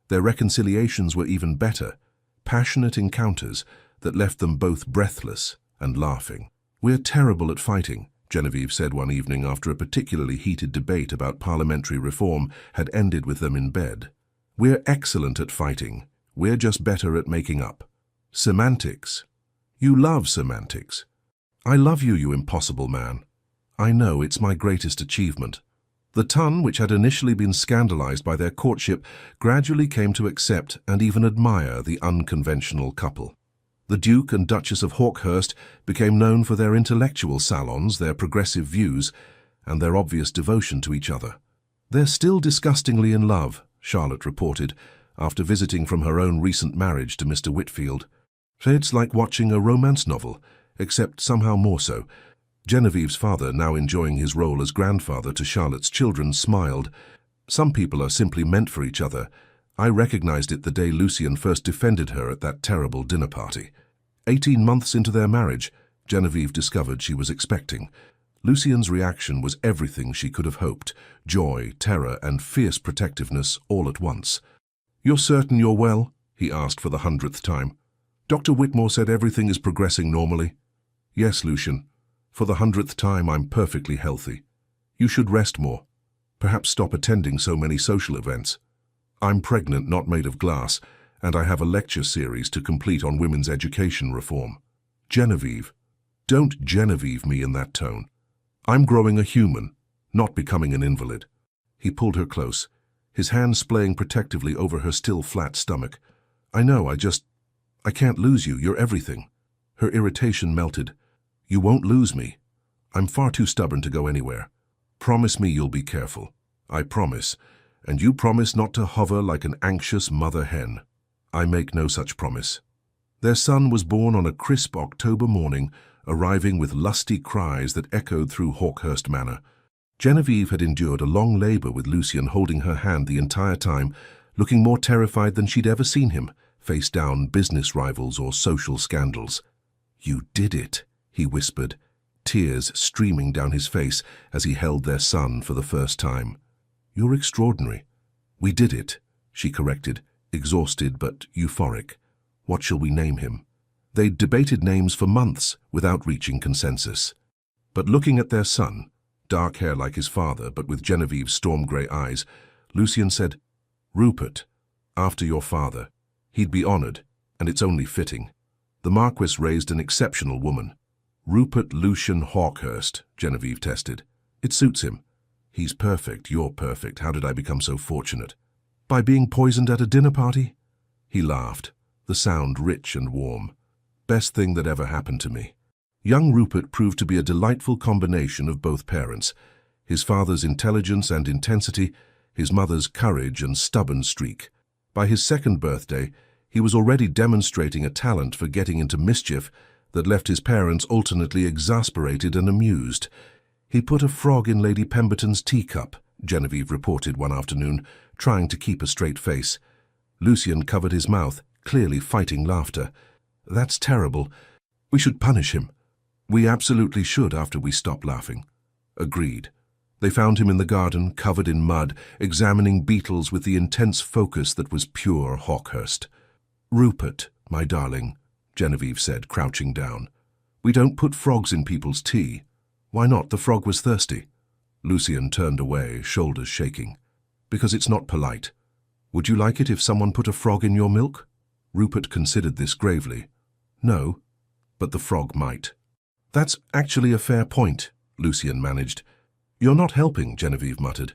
Their reconciliations were even better, passionate encounters that left them both breathless and laughing. "We're terrible at fighting," Genevieve said one evening after a particularly heated debate about parliamentary reform had ended with them in bed. "We're excellent at fighting. We're just better at making up. Semantics. You love semantics. I love you, you impossible man. I know, it's my greatest achievement." The ton, which had initially been scandalized by their courtship, gradually came to accept and even admire the unconventional couple. The Duke and Duchess of Hawkhurst became known for their intellectual salons, their progressive views, and their obvious devotion to each other. "They're still disgustingly in love," Charlotte reported, after visiting from her own recent marriage to Mr. Whitfield. "It's like watching a romance novel, except somehow more so." Genevieve's father, now enjoying his role as grandfather to Charlotte's children, smiled. "Some people are simply meant for each other. I recognized it the day Lucian first defended her at that terrible dinner party." 18 months into their marriage, Genevieve discovered she was expecting. Lucian's reaction was everything she could have hoped: joy, terror, and fierce protectiveness all at once. "You're certain you're well?" he asked for the 100th time. "Dr. Whitmore said everything is progressing normally." "Yes, Lucian. For the 100th time, I'm perfectly healthy. You should rest more. Perhaps stop attending so many social events. I'm pregnant, not made of glass, and I have a lecture series to complete on women's education reform." "Genevieve, don't Genevieve me in that tone. I'm growing a human, not becoming an invalid." He pulled her close, his hand splaying protectively over her still flat stomach. "I know, I can't lose you. You're everything." Her irritation melted. "You won't lose me. I'm far too stubborn to go anywhere. Promise me you'll be careful." "I promise. And you promise not to hover like an anxious mother hen." "I make no such promise." Their son was born on a crisp October morning, arriving with lusty cries that echoed through Hawkhurst Manor. Genevieve had endured a long labor with Lucian holding her hand the entire time, looking more terrified than she'd ever seen him, face down business rivals or social scandals. "You did it," he whispered, tears streaming down his face as he held their son for the first time. "You're extraordinary." "We did it," she corrected, exhausted but euphoric. "What shall we name him?" They'd debated names for months without reaching consensus. But looking at their son, dark hair like his father but with Genevieve's storm-grey eyes, Lucian said, "Rupert, after your father. He'd be honored, and it's only fitting." The Marquis raised an exceptional woman. "Rupert Lucian Hawkhurst," Genevieve tested. "It suits him. He's perfect, you're perfect. How did I become so fortunate?" "By being poisoned at a dinner party?" He laughed, the sound rich and warm. "Best thing that ever happened to me." Young Rupert proved to be a delightful combination of both parents. His father's intelligence and intensity, his mother's courage and stubborn streak. By his second birthday, he was already demonstrating a talent for getting into mischief that left his parents alternately exasperated and amused. "He put a frog in Lady Pemberton's teacup," Genevieve reported one afternoon, trying to keep a straight face. Lucian covered his mouth, clearly fighting laughter. "That's terrible. We should punish him." "We absolutely should after we stop laughing." Agreed. They found him in the garden, covered in mud, examining beetles with the intense focus that was pure Hawkhurst. "Rupert, my darling," Genevieve said, crouching down. "We don't put frogs in people's tea." "Why not? The frog was thirsty." Lucian turned away, shoulders shaking. "Because it's not polite." Would you like it if someone put a frog in your milk? Rupert considered this gravely. No, but the frog might. That's actually a fair point, Lucian managed. You're not helping, Genevieve muttered.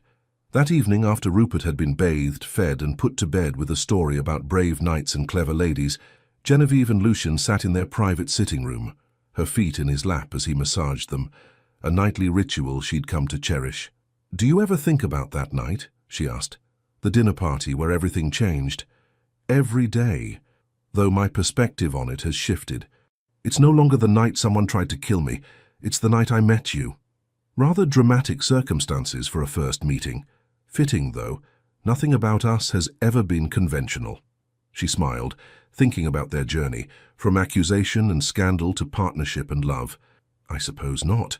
That evening, after Rupert had been bathed, fed, and put to bed with a story about brave knights and clever ladies, Genevieve and Lucian sat in their private sitting room, her feet in his lap as he massaged them, a nightly ritual she'd come to cherish. Do you ever think about that night? She asked. The dinner party where everything changed. Every day, though my perspective on it has shifted. It's no longer the night someone tried to kill me, it's the night I met you. Rather dramatic circumstances for a first meeting. Fitting, though, nothing about us has ever been conventional. She smiled, thinking about their journey, from accusation and scandal to partnership and love. I suppose not,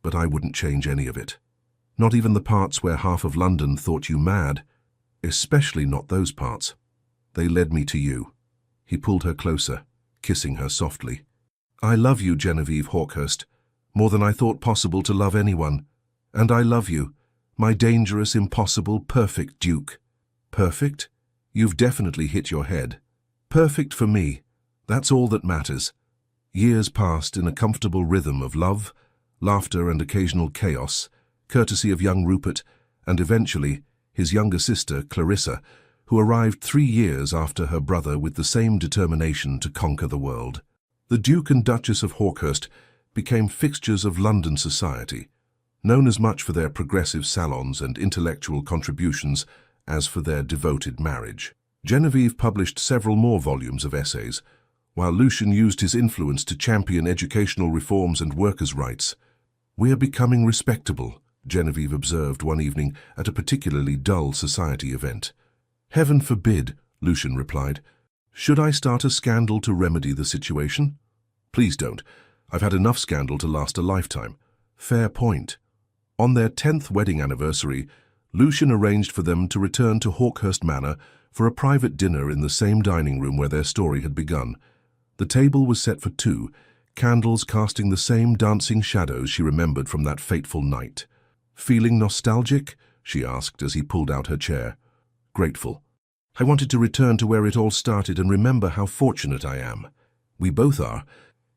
but I wouldn't change any of it. Not even the parts where half of London thought you mad. Especially not those parts. They led me to you. He pulled her closer, kissing her softly. I love you, Genevieve Hawkhurst, more than I thought possible to love anyone. And I love you, my dangerous, impossible, perfect Duke. Perfect? You've definitely hit your head. Perfect for me. That's all that matters. Years passed in a comfortable rhythm of love, laughter and occasional chaos, courtesy of young Rupert, and eventually his younger sister, Clarissa, who arrived 3 years after her brother with the same determination to conquer the world. The Duke and Duchess of Hawkhurst became fixtures of London society, known as much for their progressive salons and intellectual contributions as for their devoted marriage. Genevieve published several more volumes of essays, while Lucian used his influence to champion educational reforms and workers' rights. We're becoming respectable, Genevieve observed one evening at a particularly dull society event. Heaven forbid, Lucian replied. Should I start a scandal to remedy the situation? Please don't. I've had enough scandal to last a lifetime. Fair point. On their 10th wedding anniversary, Lucian arranged for them to return to Hawkhurst Manor for a private dinner in the same dining room where their story had begun. The table was set for 2, candles casting the same dancing shadows she remembered from that fateful night. Feeling nostalgic? She asked as he pulled out her chair. Grateful. I wanted to return to where it all started and remember how fortunate I am. We both are.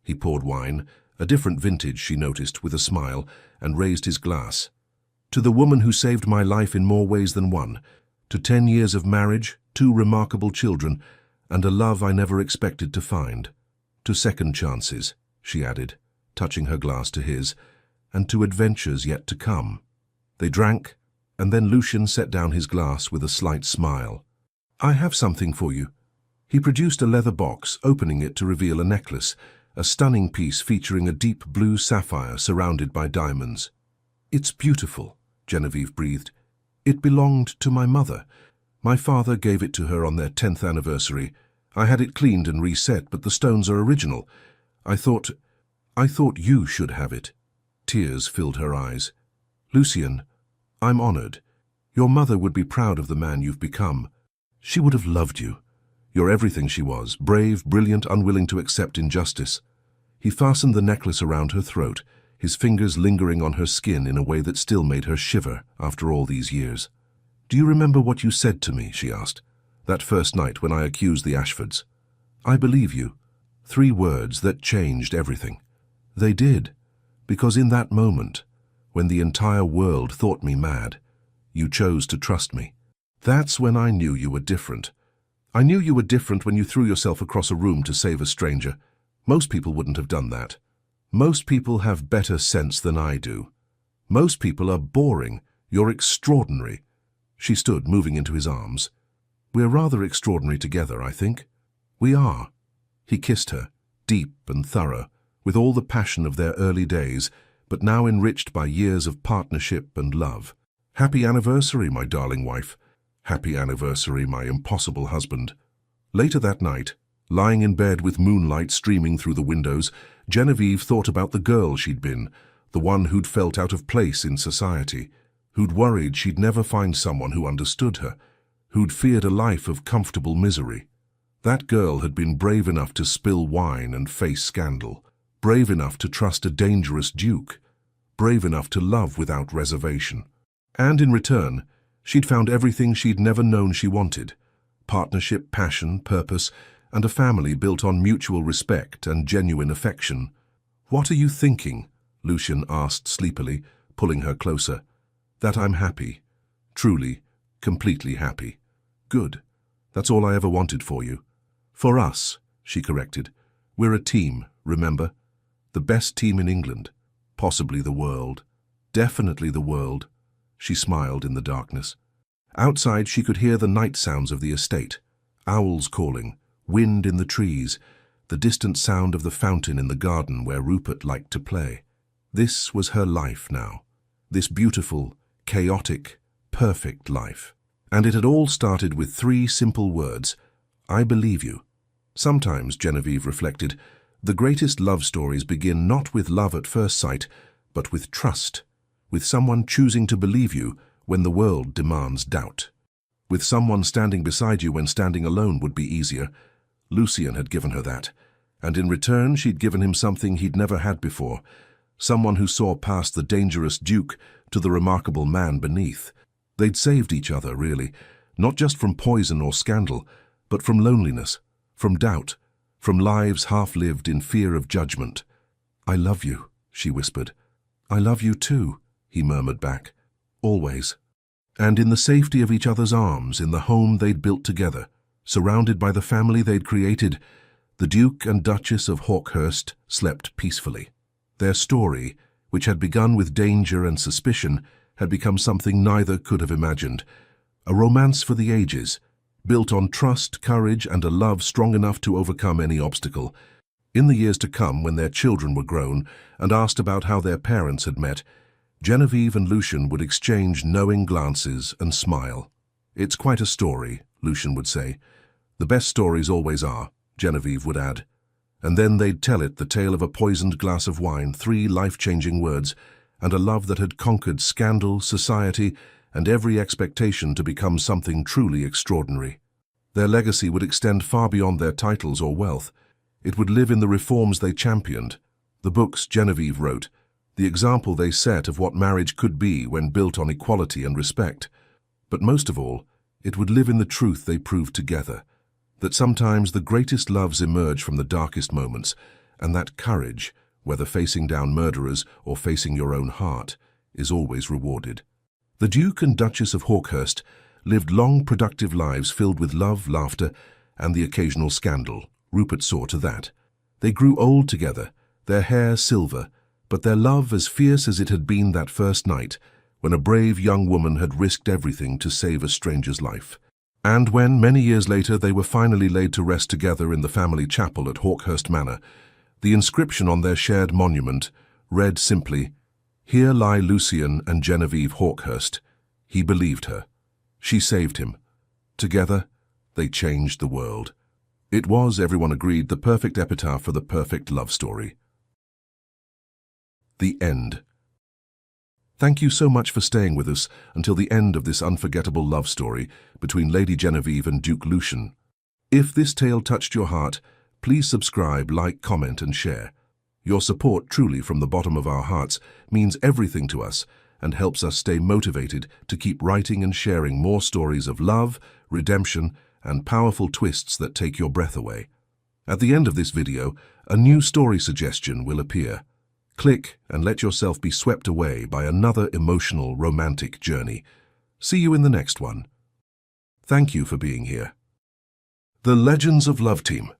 He poured wine, a different vintage, she noticed, with a smile, and raised his glass. To the woman who saved my life in more ways than one. To 10 years of marriage, 2 remarkable children, and a love I never expected to find. To second chances, she added, touching her glass to his, and to adventures yet to come. They drank, and then Lucian set down his glass with a slight smile. I have something for you. He produced a leather box, opening it to reveal a necklace, a stunning piece featuring a deep blue sapphire surrounded by diamonds. It's beautiful, Genevieve breathed. It belonged to my mother. My father gave it to her on their 10th anniversary. I had it cleaned and reset, but the stones are original. I thought you should have it. Tears filled her eyes. Lucian, I'm honored. Your mother would be proud of the man you've become. She would have loved you. You're everything she was, brave, brilliant, unwilling to accept injustice. He fastened the necklace around her throat, his fingers lingering on her skin in a way that still made her shiver after all these years. Do you remember what you said to me, she asked, that first night when I accused the Ashfords? I believe you. 3 words that changed everything. They did, because in that moment, when the entire world thought me mad, you chose to trust me. That's when I knew you were different. I knew you were different when you threw yourself across a room to save a stranger. Most people wouldn't have done that. Most people have better sense than I do. Most people are boring. You're extraordinary. She stood, moving into his arms. We're rather extraordinary together, I think. We are. He kissed her, deep and thorough, with all the passion of their early days, but now enriched by years of partnership and love. Happy anniversary, my darling wife. Happy anniversary, my impossible husband. Later that night, lying in bed with moonlight streaming through the windows, Genevieve thought about the girl she'd been, the one who'd felt out of place in society, who'd worried she'd never find someone who understood her, who'd feared a life of comfortable misery. That girl had been brave enough to spill wine and face scandal, brave enough to trust a dangerous duke, brave enough to love without reservation. And in return, She'd found everything she'd never known she wanted: partnership, passion, purpose, and a family built on mutual respect and genuine affection. "What are you thinking?" Lucian asked sleepily, pulling her closer. "That I'm happy. Truly, completely happy." "Good. That's all I ever wanted for you." "For us," she corrected. "We're a team, remember? The best team in England. Possibly the world. Definitely the world." She smiled in the darkness. Outside, she could hear the night sounds of the estate: owls calling, wind in the trees, the distant sound of the fountain in the garden where Rupert liked to play. This was her life now. This beautiful, chaotic, perfect life. And it had all started with 3 simple words: "I believe you." Sometimes, Genevieve reflected, the greatest love stories begin not with love at first sight, but with trust, with someone choosing to believe you when the world demands doubt, with someone standing beside you when standing alone would be easier. Lucian had given her that, and in return she'd given him something he'd never had before, someone who saw past the dangerous duke to the remarkable man beneath. They'd saved each other, really, not just from poison or scandal, but from loneliness, from doubt, from lives half-lived in fear of judgment. "I love you," she whispered. "I love you too," he murmured back. "Always." And in the safety of each other's arms, in the home they'd built together, surrounded by the family they'd created, the Duke and Duchess of Hawkhurst slept peacefully. Their story, which had begun with danger and suspicion, had become something neither could have imagined. A romance for the ages, built on trust, courage, and a love strong enough to overcome any obstacle. In the years to come, when their children were grown and asked about how their parents had met, Genevieve and Lucian would exchange knowing glances and smile. "It's quite a story," Lucian would say. "The best stories always are," Genevieve would add. And then they'd tell it, the tale of a poisoned glass of wine, 3 life-changing words, and a love that had conquered scandal, society, and every expectation to become something truly extraordinary. Their legacy would extend far beyond their titles or wealth. It would live in the reforms they championed, the books Genevieve wrote, the example they set of what marriage could be when built on equality and respect. But most of all, it would live in the truth they proved together, that sometimes the greatest loves emerge from the darkest moments, and that courage, whether facing down murderers or facing your own heart, is always rewarded. The Duke and Duchess of Hawkhurst lived long, productive lives filled with love, laughter, and the occasional scandal. Rupert saw to that. They grew old together, their hair silver, but their love as fierce as it had been that first night, when a brave young woman had risked everything to save a stranger's life. And when, many years later, they were finally laid to rest together in the family chapel at Hawkhurst Manor, the inscription on their shared monument read simply, "Here lie Lucian and Genevieve Hawkhurst. He believed her. She saved him. Together, they changed the world." It was, everyone agreed, the perfect epitaph for the perfect love story. The end. Thank you so much for staying with us until the end of this unforgettable love story between Lady Genevieve and Duke Lucian. If this tale touched your heart, please subscribe, like, comment, and share. Your support, truly from the bottom of our hearts, means everything to us and helps us stay motivated to keep writing and sharing more stories of love, redemption, and powerful twists that take your breath away. At the end of this video, a new story suggestion will appear. Click and let yourself be swept away by another emotional, romantic journey. See you in the next one. Thank you for being here. The Legends of Love Team.